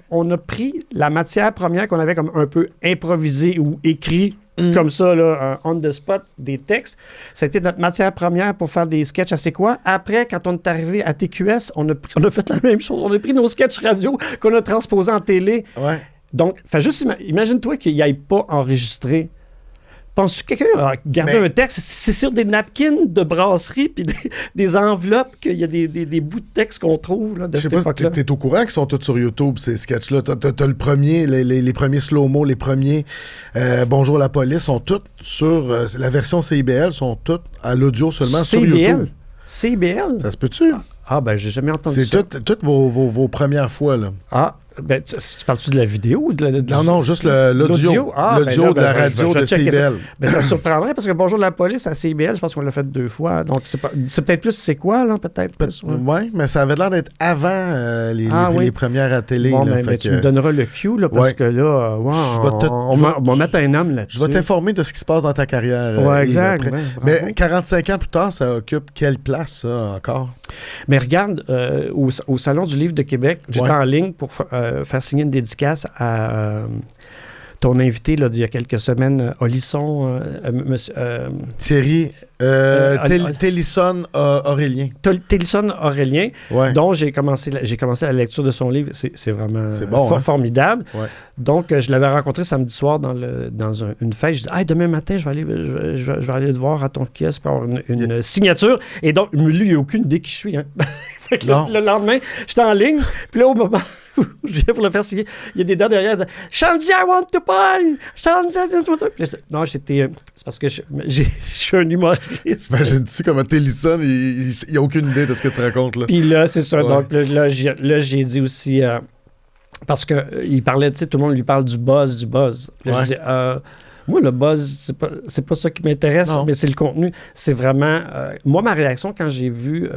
on a pris la matière première qu'on avait comme un peu improvisée ou écrit comme ça, là, on the spot, des textes. C'était notre matière première pour faire des sketchs à C'est quoi? Après, quand on est arrivé à TQS, on a fait la même chose. On a pris nos sketchs radio qu'on a transposés en télé. Ouais. Donc, juste imagine-toi qu'il n'y ait pas enregistré. Penses-tu que quelqu'un a gardé un texte? C'est sur des napkins de brasserie puis des enveloppes qu'il y a des bouts de texte qu'on trouve là, de cette époque-là. T'es au courant qu'ils sont tous sur YouTube, ces sketchs-là? T'as le premier, les premiers slow-mo, les premiers Bonjour la police, sont tous sur... la version CIBL, sont toutes à l'audio seulement sur YouTube. CIBL? Ça se peut-tu? Ah, ben j'ai jamais entendu ça. C'est toutes vos premières fois, là. Ah, ben, tu parles-tu de la vidéo ou Non, juste l'audio. L'audio de la radio de CIBL. Ça me surprendrait parce que Bonjour de la police à CIBL, je pense qu'on l'a fait 2 fois. Donc, c'est peut-être plus C'est quoi, là, peut-être plus. Oui, mais ça avait l'air d'être avant les premières à télé. Bon, là, mais tu me donneras le cue, là, parce que là, on va mettre un homme là-dessus. Je vais t'informer de ce qui se passe dans ta carrière. Oui, exact. Mais 45 ans plus tard, ça occupe quelle place, ça, encore? Mais regarde, au Salon du Livre de Québec, j'étais en ligne pour faire signer une dédicace à ton invité là, d'il y a quelques semaines, Olisson, Thierry Télisson Aurélien. Télisson Aurélien, dont j'ai commencé la lecture de son livre. C'est vraiment formidable. Ouais. Donc, je l'avais rencontré samedi soir dans une fête. Je dis, demain matin, je vais aller te voir à ton kiosque pour avoir une signature. Et donc, lui, il n'a aucune idée qui je suis. Hein. Fait que le lendemain, j'étais en ligne. Puis là, au moment où je viens pour le faire signer, il y a des dents derrière qui disent « Shandy, I want to buy! Shandy, I want to buy! » Non, c'est parce que je suis un humoriste. Imagine-tu comment Télisson, il n'a aucune idée de ce que tu racontes, là. Puis là, c'est ça. Ouais. Donc là, j'ai dit aussi... parce qu'il parlait, tu sais, tout le monde lui parle du buzz. Là, je dis... moi, le buzz, c'est pas ça qui m'intéresse, mais c'est le contenu. C'est vraiment... moi, ma réaction, quand j'ai lu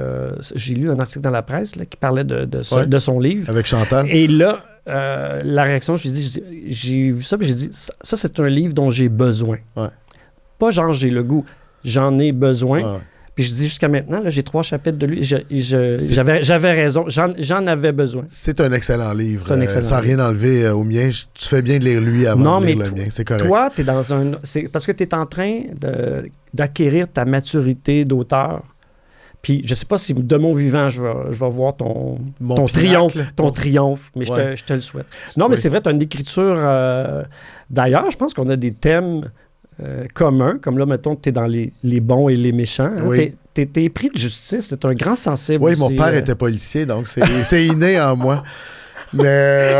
un article dans la presse là, qui parlait de son livre. Avec Chantal. Et là, la réaction, j'ai vu ça, puis j'ai dit, ça, c'est un livre dont j'ai besoin. Ouais. Pas genre, j'ai le goût. J'en ai besoin. Ouais. Puis je dis jusqu'à maintenant, là, j'ai 3 chapitres de lui. J'avais raison. J'en avais besoin. C'est un excellent livre. Sans rien enlever au mien. Tu fais bien de lire lui avant de lire le mien. C'est correct. Toi, t'es dans c'est parce que tu es en train d'acquérir ta maturité d'auteur. Puis je sais pas si de mon vivant, je vais voir ton triomphe, mais je te le souhaite. Non, mais c'est vrai, tu as une écriture... D'ailleurs, je pense qu'on a des thèmes... commun, comme là, mettons que tu es dans les bons et les méchants. Hein? Oui. T'es pris de justice, t'es un grand sensible. Oui, aussi, mon père était policier, donc c'est inné en moi. Mais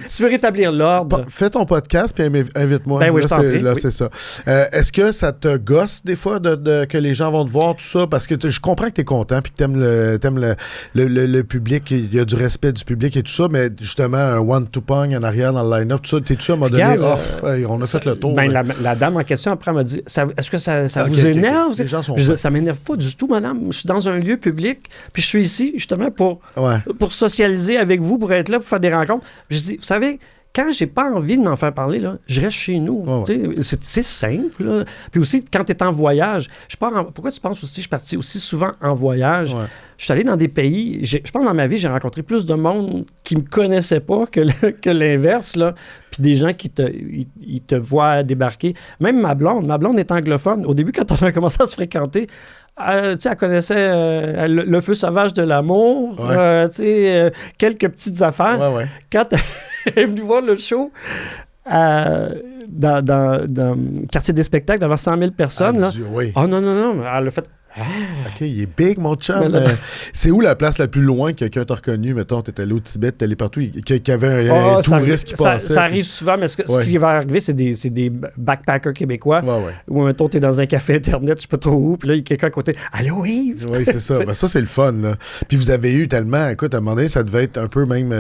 tu veux rétablir l'ordre. Fais ton podcast puis invite-moi. Ben oui, je t'en prie. Là, c'est ça. Est-ce que ça te gosse des fois que les gens vont te voir, tout ça? Parce que je comprends que tu es content puis que tu aimes le public, il y a du respect du public et tout ça, mais justement, un one-two-pong en arrière dans le line-up, tout ça, t'es-tu à un moment donné, on a fait le tour? Ben, la dame en question, après, m'a dit, est-ce que ça vous énerve? Les gens sont ça m'énerve pas du tout, madame. Je suis dans un lieu public, puis je suis ici, justement, pour socialiser avec vous, pour être là, pour faire des rencontres. Puis je dis, vous savez, quand j'ai pas envie de m'en faire parler, là, je reste chez nous. C'est simple. Là. Puis aussi, quand tu es en voyage, pourquoi tu penses aussi que je suis parti aussi souvent en voyage? Ouais. Je suis allé dans des pays, je pense que dans ma vie, j'ai rencontré plus de monde qui me connaissait pas que l'inverse. Là. Puis des gens qui te voient débarquer. Même ma blonde est anglophone. Au début, quand on a commencé à se fréquenter, elle connaissait le feu sauvage de l'amour, quelques petites affaires. Ouais. Quand elle est venue voir le show dans le quartier des spectacles devant 100 000 personnes, oh non, elle a fait... OK, il est big, mon chum. C'est où la place la plus loin que quelqu'un t'a reconnu? Mettons, t'es allé au Tibet, t'es allé partout, qu'il y avait un touriste qui passait. Ça arrive souvent, mais ce qui va arriver, c'est des backpackers québécois. Ou, mettons, t'es dans un café Internet, je sais pas trop où, puis là, il y a quelqu'un à côté. Allô, Yves? Oui, c'est ça. Ça, c'est le fun, là. Puis vous avez eu tellement... Écoute, à un moment donné, ça devait être un peu même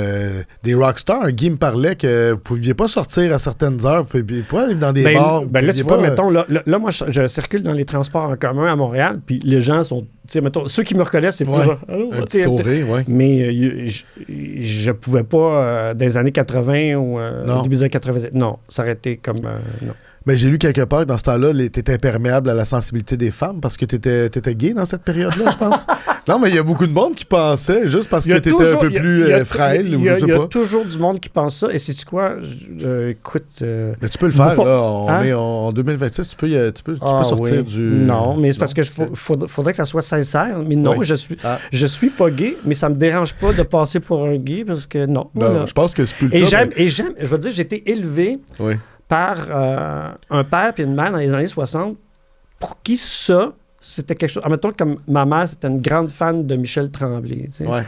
des rockstars. Guy me parlait que vous pouviez pas sortir à certaines heures, vous pouviez pas aller dans des bars. Là, tu vois, mettons, là, moi, je circule dans les transports en commun à Montréal, puis les gens sont... Mettons, ceux qui me reconnaissent, c'est pas genre... Un petit sourire, mais je pouvais pas, dans les années 80 ou début des années 90... Non, ça aurait été comme... non. Mais j'ai lu quelque part que dans ce temps-là, t'étais imperméable à la sensibilité des femmes parce que t'étais gay dans cette période-là, je pense. Non, mais il y a beaucoup de monde qui pensait juste parce que t'étais un peu plus frêle. Il y a toujours du monde qui pense ça. Et sais-tu quoi? Écoute... mais tu peux le faire, là. On est en 2026. Tu peux sortir du... Non, mais c'est parce que faudrait que ça soit sincère. Mais non, je suis pas gay, mais ça me dérange pas de passer pour un gay parce que non. Non, je pense que c'est plus le cas. Et j'aime, je veux dire, j'ai été élevé... Oui. par un père et une mère dans les années 60, pour qui ça, c'était quelque chose... Admettons, comme ma mère, c'était une grande fan de Michel Tremblay. Tu sais. Ouais.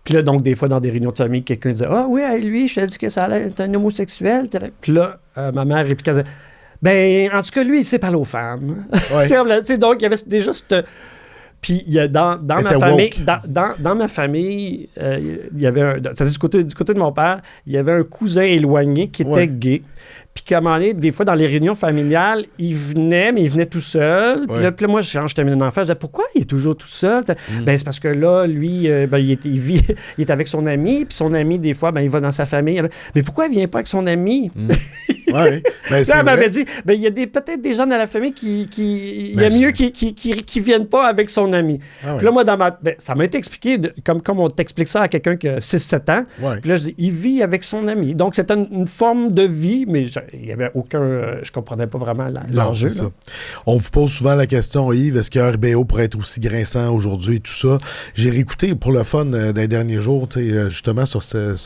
Puis là, donc, des fois, dans des réunions de famille, quelqu'un disait « Ah oui, lui, je t'ai dit que ça allait être un homosexuel. » Puis là, ma mère répliquait « Ben, en tout cas, lui, il sait parler aux femmes. Ouais. » Donc, il y avait déjà cette... Puis dans ma famille, il y avait du côté de mon père, il y avait un cousin éloigné qui était gay. Puis qu'à un moment donné, des fois, dans les réunions familiales, il venait, mais il venait tout seul. Puis là, moi, quand je terminais un enfant, je disais, pourquoi il est toujours tout seul? Ben, c'est parce que là, lui, il est avec son ami, puis son ami, des fois, il va dans sa famille. Mais pourquoi il vient pas avec son ami? Ouais. Ben, là, elle m'avait dit, il y a peut-être des gens dans la famille il y a mieux qui viennent pas avec son ami. Puis là, moi, ça m'a été expliqué, comme on t'explique ça à quelqu'un qui a 6-7 ans. Puis là, je dis, il vit avec son ami. Donc, c'est une forme de vie, mais il n'y avait aucun... je comprenais pas vraiment l'enjeu. C'est ça. On vous pose souvent la question, Yves, est-ce que RBO pourrait être aussi grinçant aujourd'hui et tout ça? J'ai réécouté pour le fun dans les derniers jours, justement, sur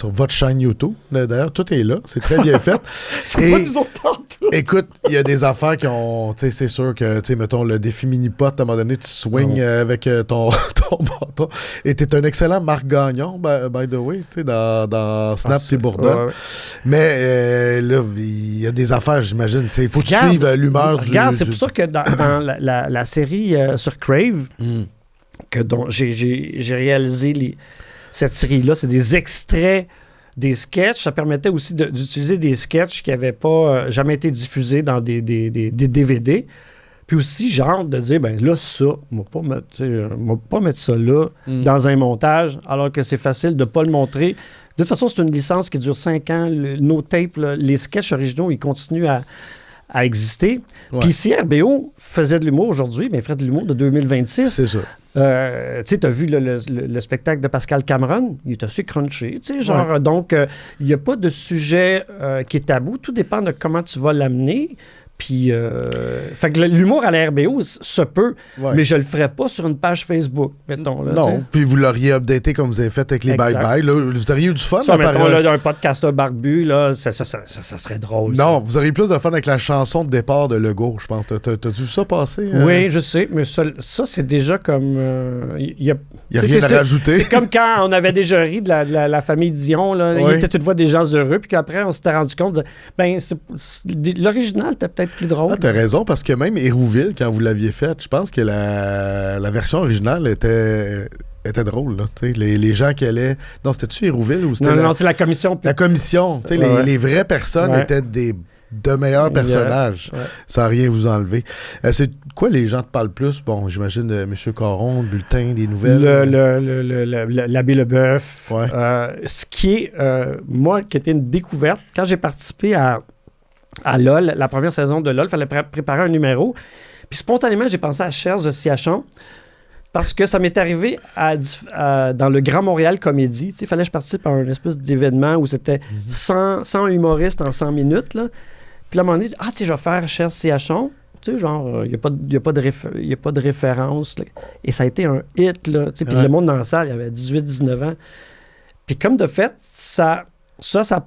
votre chaîne YouTube. D'ailleurs, tout est là. C'est très bien fait. C'est pas nous autres partout. Écoute, il y a des affaires qui ont... C'est sûr que, mettons, le défi mini-pot, à un moment donné, tu swings avec ton bâton. Et t'es un excellent Marc Gagnon, by the way, dans Snap et Bourdon. Ouais. Mais là, il y a des affaires, j'imagine. Il faut que tu suives l'humeur du... Regarde, c'est pour ça que dans la série sur Crave, dont j'ai réalisé cette série-là, c'est des extraits des sketchs. Ça permettait aussi d'utiliser des sketchs qui n'avaient pas jamais été diffusés dans des DVD. Puis aussi, genre, de dire, ben là, ça, on va pas mettre ça là dans un montage, alors que c'est facile de ne pas le montrer. De toute façon, c'est une licence qui dure 5 ans. Nos tapes, les sketchs originaux, ils continuent à exister. Ouais. Puis si RBO faisait de l'humour aujourd'hui, il ferait de l'humour de 2026. C'est ça. Tu sais, t'as vu le spectacle de Pascal Cameron, il est assez crunché, tu sais, genre, donc, il n'y a pas de sujet qui est tabou. Tout dépend de comment tu vas l'amener. Puis, fait que l'humour à la RBO se peut, mais je le ferais pas sur une page Facebook, mettons. Là, non, puis vous l'auriez updaté comme vous avez fait avec les bye-bye. Là, vous auriez eu du fun. Ça, mettons, là, un podcasteur barbu, là, ça serait drôle. Non, vous auriez plus de fun avec la chanson de départ de Legault, je pense. T'as vu ça passer? Oui, je sais, mais ça c'est déjà comme... Il y a rien à rajouter. C'est comme quand on avait déjà ri de la famille Dion, là, il était toutefois des gens heureux, puis qu'après, on s'était rendu compte, l'original était peut-être plus drôle. Ah, t'as raison, parce que même Hérouville, quand vous l'aviez fait, je pense que la version originale était drôle. Là. Les gens qui allaient... Non, c'était-tu Hérouville ou c'était... Non, c'est la commission. La commission. Les vraies personnes étaient des de meilleurs personnages, sans rien vous enlever. C'est quoi les gens te parlent plus? Bon, j'imagine M. Caron, le bulletin, des nouvelles. L'abbé Leboeuf. Ouais. Ce qui est, moi, qui était une découverte, quand j'ai participé à LOL, la première saison de LOL, il fallait préparer un numéro. Puis spontanément, j'ai pensé à Cher de Siachon. Parce que ça m'est arrivé dans le Grand Montréal Comédie. Il fallait que je participe à un espèce d'événement où c'était 100 humoristes en 100 minutes. Là. Puis là, à un moment donné, je vais faire Cher Siachon. Tu sais, genre, il n'y a pas de référence. Là. Et ça a été un hit. Là, puis le monde dans la salle, il y avait 18-19 ans. Puis comme de fait, ça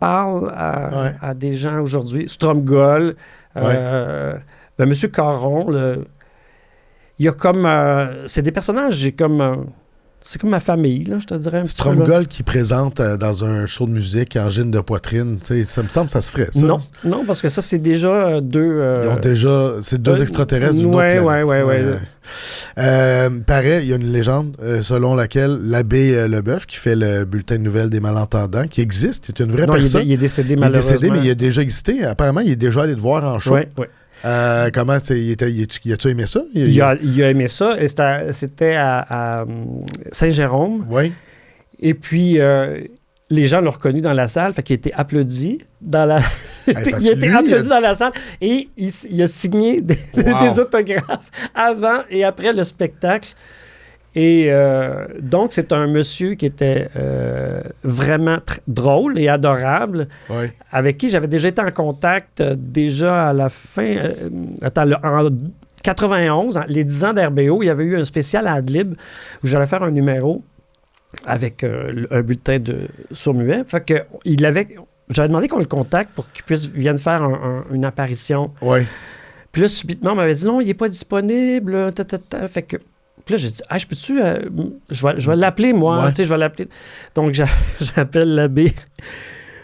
parle à des gens aujourd'hui. Stromgol, M. Caron, il y a comme... c'est des personnages, c'est comme ma famille, là, je te dirais un petit peu. Stromgol qui présente dans un show de musique Angine de poitrine, ça me semble que ça se ferait, ça. Non, parce que ça, c'est déjà deux... Ils ont déjà... C'est deux extraterrestres d'une autre planète. Pareil, il y a une légende selon laquelle l'abbé Leboeuf, qui fait le bulletin de nouvelles des malentendants, qui existe, est une vraie personne. Il est décédé, malheureusement. Il est décédé, mais il a déjà existé. Apparemment, il est déjà allé te voir en show. Oui. Comment a-tu aimé ça? Il a aimé ça. Et c'était à Saint-Jérôme. Oui. Et puis, les gens l'ont reconnu dans la salle. Fait qu'il a été applaudi dans la... dans la salle. Et il a signé des autographes avant et après le spectacle. Et donc, c'est un monsieur qui était vraiment drôle et adorable, avec qui j'avais déjà été en contact déjà à la fin... en 91, les 10 ans d'RBO, il y avait eu un spécial à Adlib où j'allais faire un numéro avec un bulletin de sourd-muet. Fait que j'avais demandé qu'on le contacte pour qu'il vienne faire une apparition. Oui. Puis là, subitement, on m'avait dit « Non, il n'est pas disponible. » Fait que... Puis là, j'ai dit, je peux-tu... je vais l'appeler, moi. Je vais l'appeler. Donc, j'appelle l'abbé.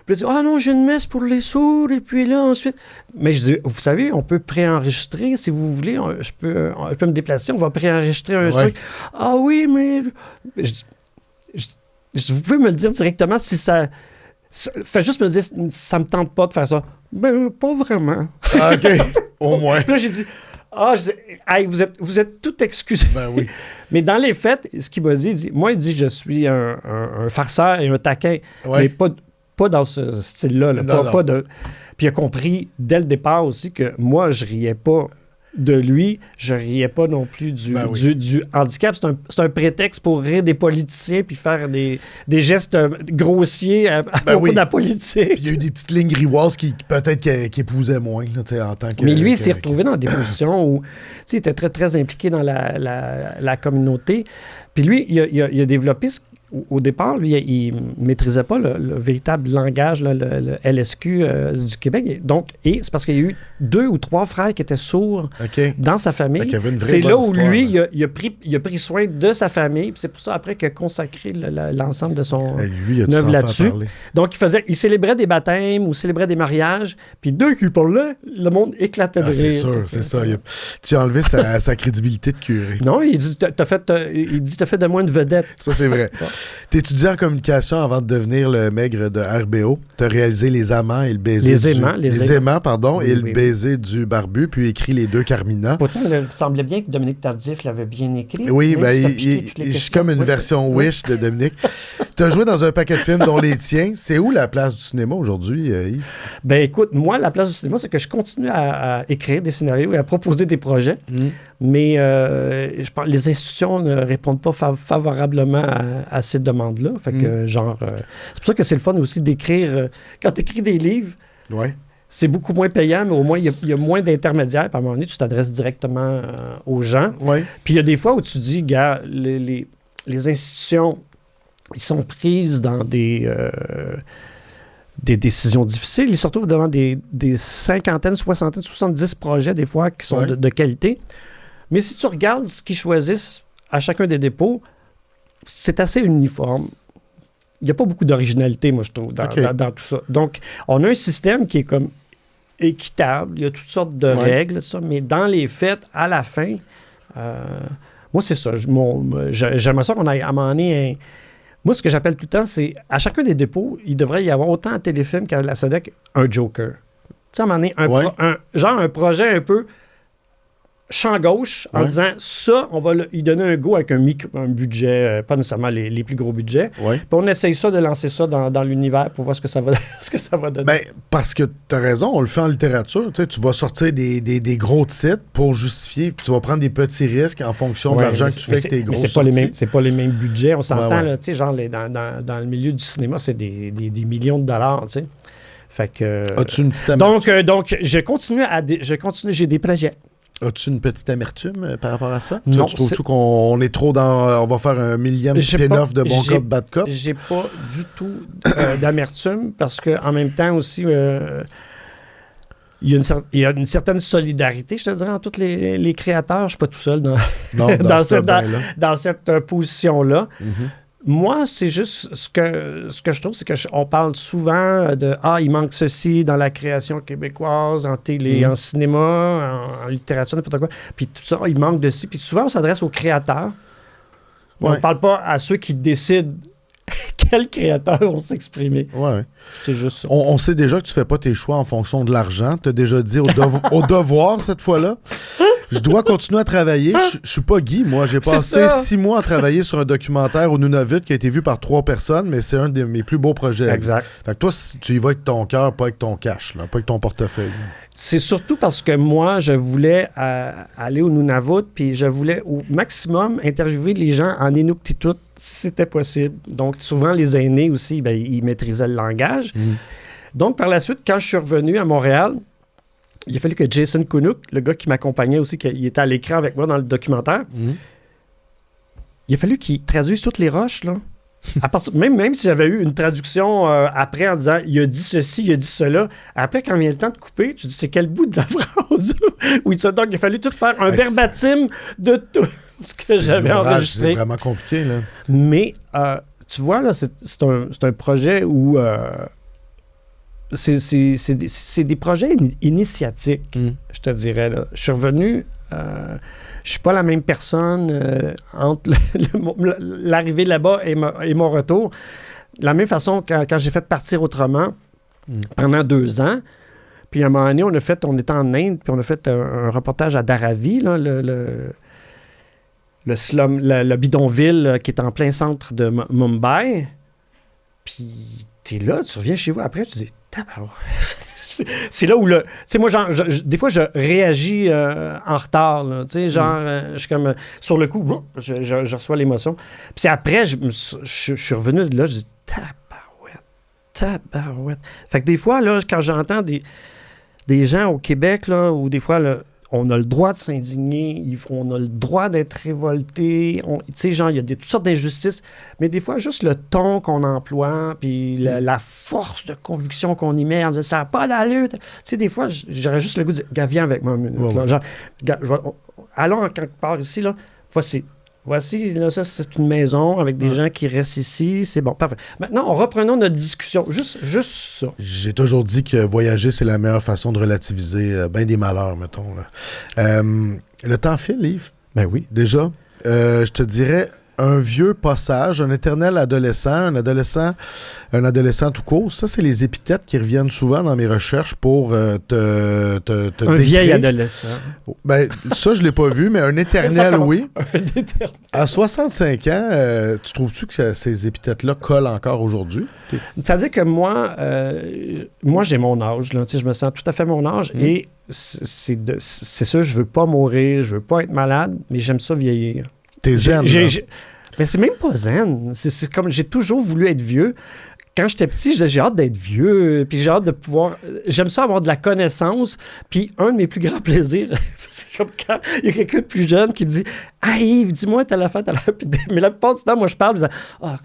Puis il dit, non, j'ai une messe pour les sourds. Et puis là, ensuite... Mais je dis, vous savez, on peut préenregistrer. Si vous voulez, je peux me déplacer. On va préenregistrer un truc. Ah oui, mais... vous pouvez me le dire directement si ça... Fais juste me dire, ça me tente pas de faire ça. Ben, pas vraiment. Ah, OK. Au moins. Puis là, j'ai dit... vous êtes tout excusé. Ben oui. Mais dans les faits, ce qu'il m'a dit, il dit je suis un farceur et un taquin, mais pas dans ce style-là. Pas de... Puis il a compris dès le départ aussi que moi, je riais pas de lui, je riais pas non plus du handicap. C'est un prétexte pour rire des politiciens puis faire des gestes grossiers à propos de la politique. Puis il y a eu des petites lignes grivoises qui peut-être qui épousaient moins là, en tant que... Mais lui, il s'est retrouvé dans des positions où il était très, très impliqué dans la communauté. Puis lui, il a développé au départ, lui, il ne maîtrisait pas le véritable langage, là, le LSQ du Québec. Donc, et c'est parce qu'il y a eu 2 ou 3 frères qui étaient sourds dans sa famille. C'est là où lui, il a pris soin de sa famille. Puis c'est pour ça, après, qu'il a consacré l'ensemble de son œuvre là-dessus. Donc, il célébrait des baptêmes ou célébrait des mariages. Puis dès qu'il parlait, le monde éclatait de rire. C'est sûr. Tu as enlevé sa crédibilité de curé. Non, il dit, t'as fait de moi une vedette. Ça, c'est vrai. T'es étudiant en communication avant de devenir le maigre de RBO. T'as réalisé Les Amants et le baiser Les aimants, pardon, et le baiser du barbu, puis écrit Les Deux Carmina. Pourtant, il me semblait bien que Dominique Tardif l'avait bien écrit. Oui, je suis comme une version Wish de Dominique. T'as joué dans un paquet de films dont les tiens. C'est où la place du cinéma aujourd'hui, Yves? Ben écoute, moi, la place du cinéma, c'est que je continue à écrire des scénarios et à proposer des projets. Mais je pense les institutions ne répondent pas favorablement à ces demandes-là. Fait que, c'est pour ça que c'est le fun aussi d'écrire. Quand tu écris des livres, c'est beaucoup moins payant, mais au moins, il y a moins d'intermédiaires. Puis à un moment donné, tu t'adresses directement aux gens. Puis il y a des fois où tu dis, gars, les institutions, ils sont prises dans des décisions difficiles. Ils se retrouvent devant des cinquantaines, 70 projets, des fois, qui sont de qualité. Mais si tu regardes ce qu'ils choisissent à chacun des dépôts, c'est assez uniforme. Il n'y a pas beaucoup d'originalité, moi, je trouve, dans tout ça. Donc, on a un système qui est comme équitable. Il y a toutes sortes de règles, ça, mais dans les faits, à la fin, moi, c'est ça. J'aimerais ça qu'on ait à un moment donné Moi, ce que j'appelle tout le temps, c'est à chacun des dépôts, il devrait y avoir autant à Téléfilm qu'à la SODEC un Joker. sais, à un moment donné, un projet un peu champ gauche, en disant ça, on va y donner un go avec un budget, pas nécessairement les plus gros budgets. Puis on essaye ça, de lancer ça dans l'univers pour voir ce que ça va donner. Ben, parce que tu as raison, on le fait en littérature. Tu vas sortir des gros titres pour justifier, puis tu vas prendre des petits risques en fonction de l'argent que tu fais avec tes gros sorties. C'est pas les mêmes budgets. On s'entend, là, tu sais, genre dans le milieu du cinéma, c'est des millions de dollars, tu sais. Fait que... As-tu une petite amertume? Donc, je continue, j'ai des projets. As-tu une petite amertume par rapport à ça? Non. Tu trouves qu'on est trop dans... On va faire un millième spin-off de Bon Cop, Bad Cop? J'ai pas du tout d'amertume parce qu'en même temps aussi, il y a une certaine solidarité, je te dirais, entre tous les créateurs. Je suis pas tout seul dans cette position-là. Mm-hmm. Moi, c'est juste ce que je trouve, c'est qu'on parle souvent de « Ah, il manque ceci dans la création québécoise, en télé, en cinéma, en littérature, n'importe quoi. » Puis tout ça, il manque de ci. Puis souvent, on s'adresse aux créateurs. On ne parle pas à ceux qui décident quels créateurs vont s'exprimer. Ouais. C'est juste ça. On sait déjà que tu fais pas tes choix en fonction de l'argent. Tu as déjà dit au devoir cette fois-là. Je dois continuer à travailler. Je suis pas Guy, moi. J'ai passé 6 mois à travailler sur un documentaire au Nunavut qui a été vu par 3 personnes, mais c'est un de mes plus beaux projets. Exact. Fait que toi, tu y vas avec ton cœur, pas avec ton cash, là, pas avec ton portefeuille. C'est surtout parce que moi, je voulais aller au Nunavut, puis je voulais au maximum interviewer les gens en Inuktitut, si c'était possible. Donc, souvent, les aînés aussi, ben, ils maîtrisaient le langage. Donc, par la suite, quand je suis revenu à Montréal, il a fallu que Jason Kunuk, le gars qui m'accompagnait aussi, qui était à l'écran avec moi dans le documentaire, il a fallu qu'il traduise toutes les roches, là. Même si j'avais eu une traduction après en disant « il a dit ceci, il a dit cela », après, quand vient le temps de couper, tu dis « c'est quel bout de la phrase? » Oui, ça, donc il a fallu tout faire un verbatim de tout ce que j'avais enregistré. C'est vraiment compliqué, là. Mais, tu vois, là, c'est un projet où... C'est des projets initiatiques, je te dirais. Là. Je suis revenu, je suis pas la même personne entre l'arrivée là-bas et mon retour. De la même façon, quand j'ai fait Partir autrement, pendant 2 ans, puis à un moment donné, on était en Inde, puis on a fait un reportage à Dharavi, là, le slum, le bidonville qui est en plein centre de Mumbai. Puis t'es là, tu reviens chez vous après, tu dis c'est là où le... Tu sais, moi, genre, des fois, je réagis en retard, là. Tu sais, genre, je suis comme... sur le coup, je reçois l'émotion. Puis c'est après, je suis revenu de là, je dis tabarouette. Fait que des fois, là, quand j'entends des gens au Québec, là, où des fois, là, on a le droit de s'indigner, on a le droit d'être révolté. Tu sais, genre, il y a toutes sortes d'injustices. Mais des fois, juste le ton qu'on emploie, puis la force de conviction qu'on y met, en disant, ça n'a pas d'allure. Tu sais, des fois, j'aurais juste le goût de dire, gars, viens avec moi une minute. Là. Genre, allons quelque part ici, là. Voici, là, ça, c'est une maison avec des gens qui restent ici. C'est bon, parfait. Maintenant, reprenons notre discussion. Juste ça. J'ai toujours dit que voyager, c'est la meilleure façon de relativiser bien des malheurs, mettons. Là. Le temps file, Yves. Ben oui. Déjà, je te dirais un vieux passage, un éternel adolescent, un adolescent tout court. Ça, c'est les épithètes qui reviennent souvent dans mes recherches pour te un vieil adolescent. Ben, ça, je ne l'ai pas vu, mais un éternel, oui. À 65 ans, tu trouves-tu que ces épithètes-là collent encore aujourd'hui? C'est-à-dire que moi, j'ai mon âge. Là, je me sens tout à fait mon âge et c'est ça, je veux pas mourir, je veux pas être malade, mais j'aime ça vieillir. T'es zen, mais c'est même pas zen. C'est comme j'ai toujours voulu être vieux. Quand j'étais petit, je disais, j'ai hâte d'être vieux, puis j'ai hâte de pouvoir... J'aime ça avoir de la connaissance, puis un de mes plus grands plaisirs, c'est comme quand il y a quelqu'un de plus jeune qui me dit « Ah, Yves, dis-moi, t'as la fête, mais la plupart du temps, moi, je parle, je dis « Ah,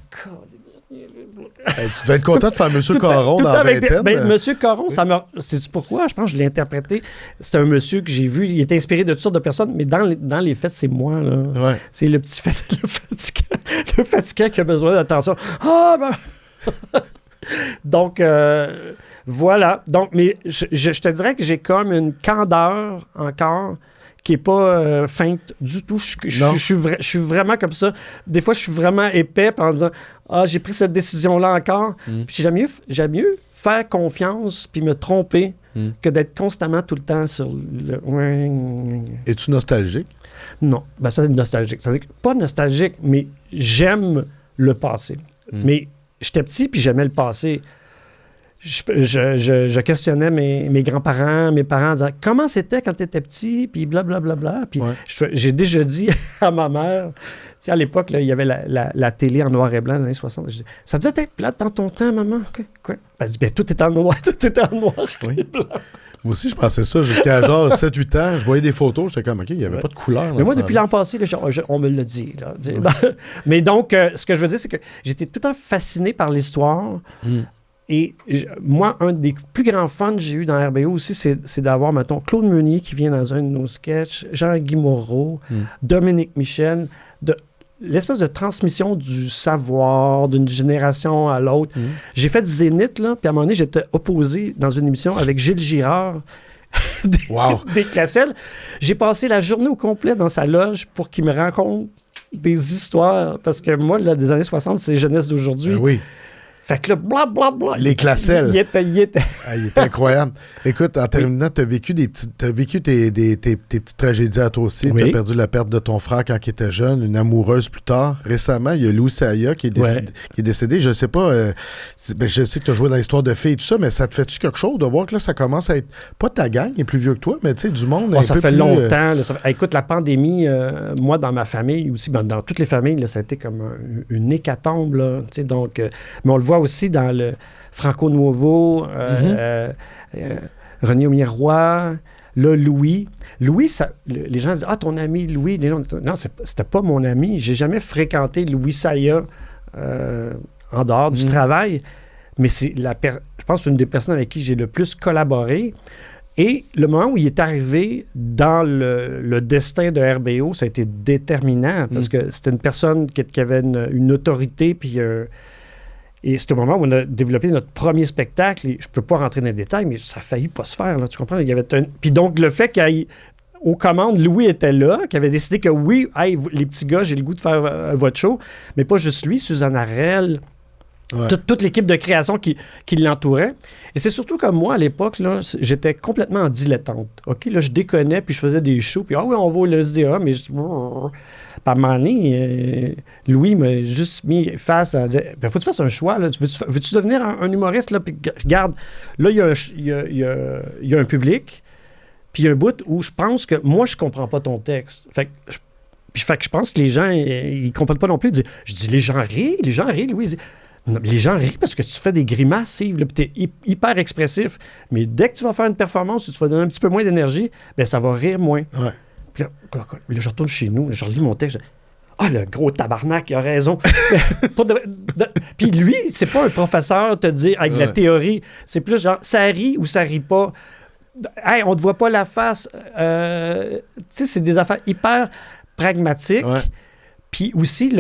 tu devais être content de faire M. Caron dans la vingtaine. M. Caron, ça me... Sais-tu pourquoi? Je pense que je l'ai interprété. C'est un monsieur que j'ai vu, il est inspiré de toutes sortes de personnes, mais dans les faits, c'est moi, là. Ouais. C'est le petit le fatigant qui a besoin d'attention. Ah, ben... Donc, voilà. Donc, mais je te dirais que j'ai comme une candeur encore qui n'est pas feinte du tout. Je suis vraiment comme ça. Des fois, je suis vraiment épais en disant « Ah, j'ai pris cette décision-là encore. Puis j'aime mieux faire confiance puis me tromper que d'être constamment tout le temps sur le... Es-tu nostalgique? Non. Ben ça, c'est nostalgique. C'est-à-dire pas nostalgique, mais j'aime le passé. Mais j'étais petit, puis j'aimais le passé. Je questionnais mes grands-parents, mes parents, en disant « Comment c'était quand tu étais petit? » Puis blablabla. Puis j'ai déjà dit à ma mère, tu sais, à l'époque, là, il y avait la télé en noir et blanc dans les années 60. Je dis « Ça devait être plate dans ton temps, maman? » Quoi? Elle dit « Ben, tout était en noir, et blanc. » Moi aussi, je pensais ça jusqu'à genre 7-8 ans. Je voyais des photos, j'étais comme, OK, il n'y avait pas de couleur. Mais moi, depuis l'an passé, là, on me l'a dit. Là. Mais donc, ce que je veux dire, c'est que j'étais tout le temps fasciné par l'histoire. Et moi, un des plus grands fans que j'ai eu dans RBO aussi, c'est d'avoir, mettons, Claude Meunier qui vient dans un de nos sketchs, Jean-Guy Moreau, Dominique Michel, l'espèce de transmission du savoir d'une génération à l'autre. J'ai fait du Zénith, là, puis à un moment donné, j'étais opposé dans une émission avec Gilles Girard des Classelles. J'ai passé la journée au complet dans sa loge pour qu'il me raconte des histoires, parce que moi, là, des années 60, c'est jeunesse d'aujourd'hui. Oui. Fait que là, blablabla. Les Classelles. Il était. Il était incroyable. Écoute, en terminant, tu as vécu tes petites tragédies à toi aussi. Tu as perdu la perte de ton frère quand il était jeune, une amoureuse plus tard. Récemment, il y a Louis Saya qui est décédé. Je sais pas, je sais que tu as joué dans l'histoire de filles et tout ça, mais ça te fait-tu quelque chose de voir que là, ça commence à être, pas ta gang, il est plus vieux que toi, mais tu sais, du monde ça fait longtemps. Là, écoute, la pandémie, moi, dans ma famille aussi, dans toutes les familles, là, ça a été comme une hécatombe. Là, donc, mais on le voit aussi dans le Franco Nuovo, René au Miroir, là, Louis. Louis, les gens disent « Ah, ton ami Louis. » Non, c'était pas mon ami. J'ai jamais fréquenté Louis Saya en dehors du travail, mais c'est je pense une des personnes avec qui j'ai le plus collaboré. Et le moment où il est arrivé dans le destin de RBO, ça a été déterminant, parce que c'était une personne qui avait une autorité, puis et c'est au moment où on a développé notre premier spectacle, et je ne peux pas rentrer dans les détails, mais ça a failli pas se faire, là, tu comprends? Puis donc, le fait qu'aux commandes, Louis était là, qui avait décidé que oui, hey, les petits gars, j'ai le goût de faire votre show, mais pas juste lui, Suzanne Harel, toute l'équipe de création qui l'entourait. Et c'est surtout comme moi, à l'époque, là, j'étais complètement en dilettante. OK, là, je déconnais, puis je faisais des shows, puis oui, on va au SDA, mais par un moment donné, Louis m'a juste mis face à dire « Ben, faut que tu fasses un choix, là. Veux-tu devenir un humoriste, là? Puis regarde, là, il y a un public, puis il y a un bout où je pense que moi, je comprends pas ton texte. Fait que je pense que les gens, ils comprennent pas non plus. Je dis, les gens rient, Louis. Il dit, les gens rient parce que tu fais des grimaces, puis tu es hyper expressif. Mais dès que tu vas faire une performance où tu vas donner un petit peu moins d'énergie, ben ça va rire moins. Ouais. Puis là, je retourne chez nous, je relis mon texte. Le gros tabarnak, il a raison. Puis lui, c'est pas un professeur te dire avec de la théorie. C'est plus genre, ça rit ou ça rit pas. Hey, on te voit pas la face. Tu sais, c'est des affaires hyper pragmatiques. Ouais. Puis aussi,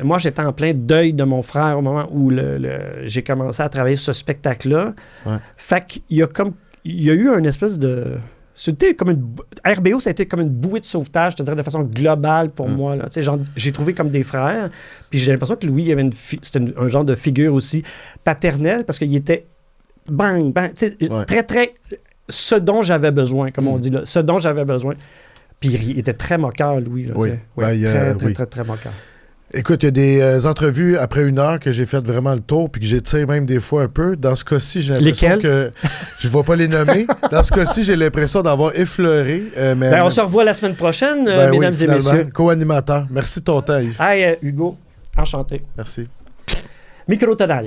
moi, j'étais en plein deuil de mon frère au moment où j'ai commencé à travailler sur ce spectacle-là. Ouais. Fait qu'il y a eu une espèce de... C'était comme RBO, ça a été comme une bouée de sauvetage, je te dirais, de façon globale pour moi. Là. Genre, j'ai trouvé comme des frères. Puis j'ai l'impression que Louis, il avait c'était un genre de figure aussi paternelle, parce qu'il était bang, bang, très, très... Ce dont j'avais besoin, comme on dit là. Ce dont j'avais besoin. Puis il était très moqueur, Louis. Là, très moqueur. Écoute, il y a des entrevues après 1 heure que j'ai fait vraiment le tour, puis que j'étire même des fois un peu. Dans ce cas-ci, j'ai l'impression que... Je ne vais pas les nommer. Dans ce cas-ci, j'ai l'impression d'avoir effleuré. On se revoit la semaine prochaine, mesdames et messieurs. Co-animateur. Merci de ton temps, Yves. Hey, Hugo, enchanté. Merci. Microtonal.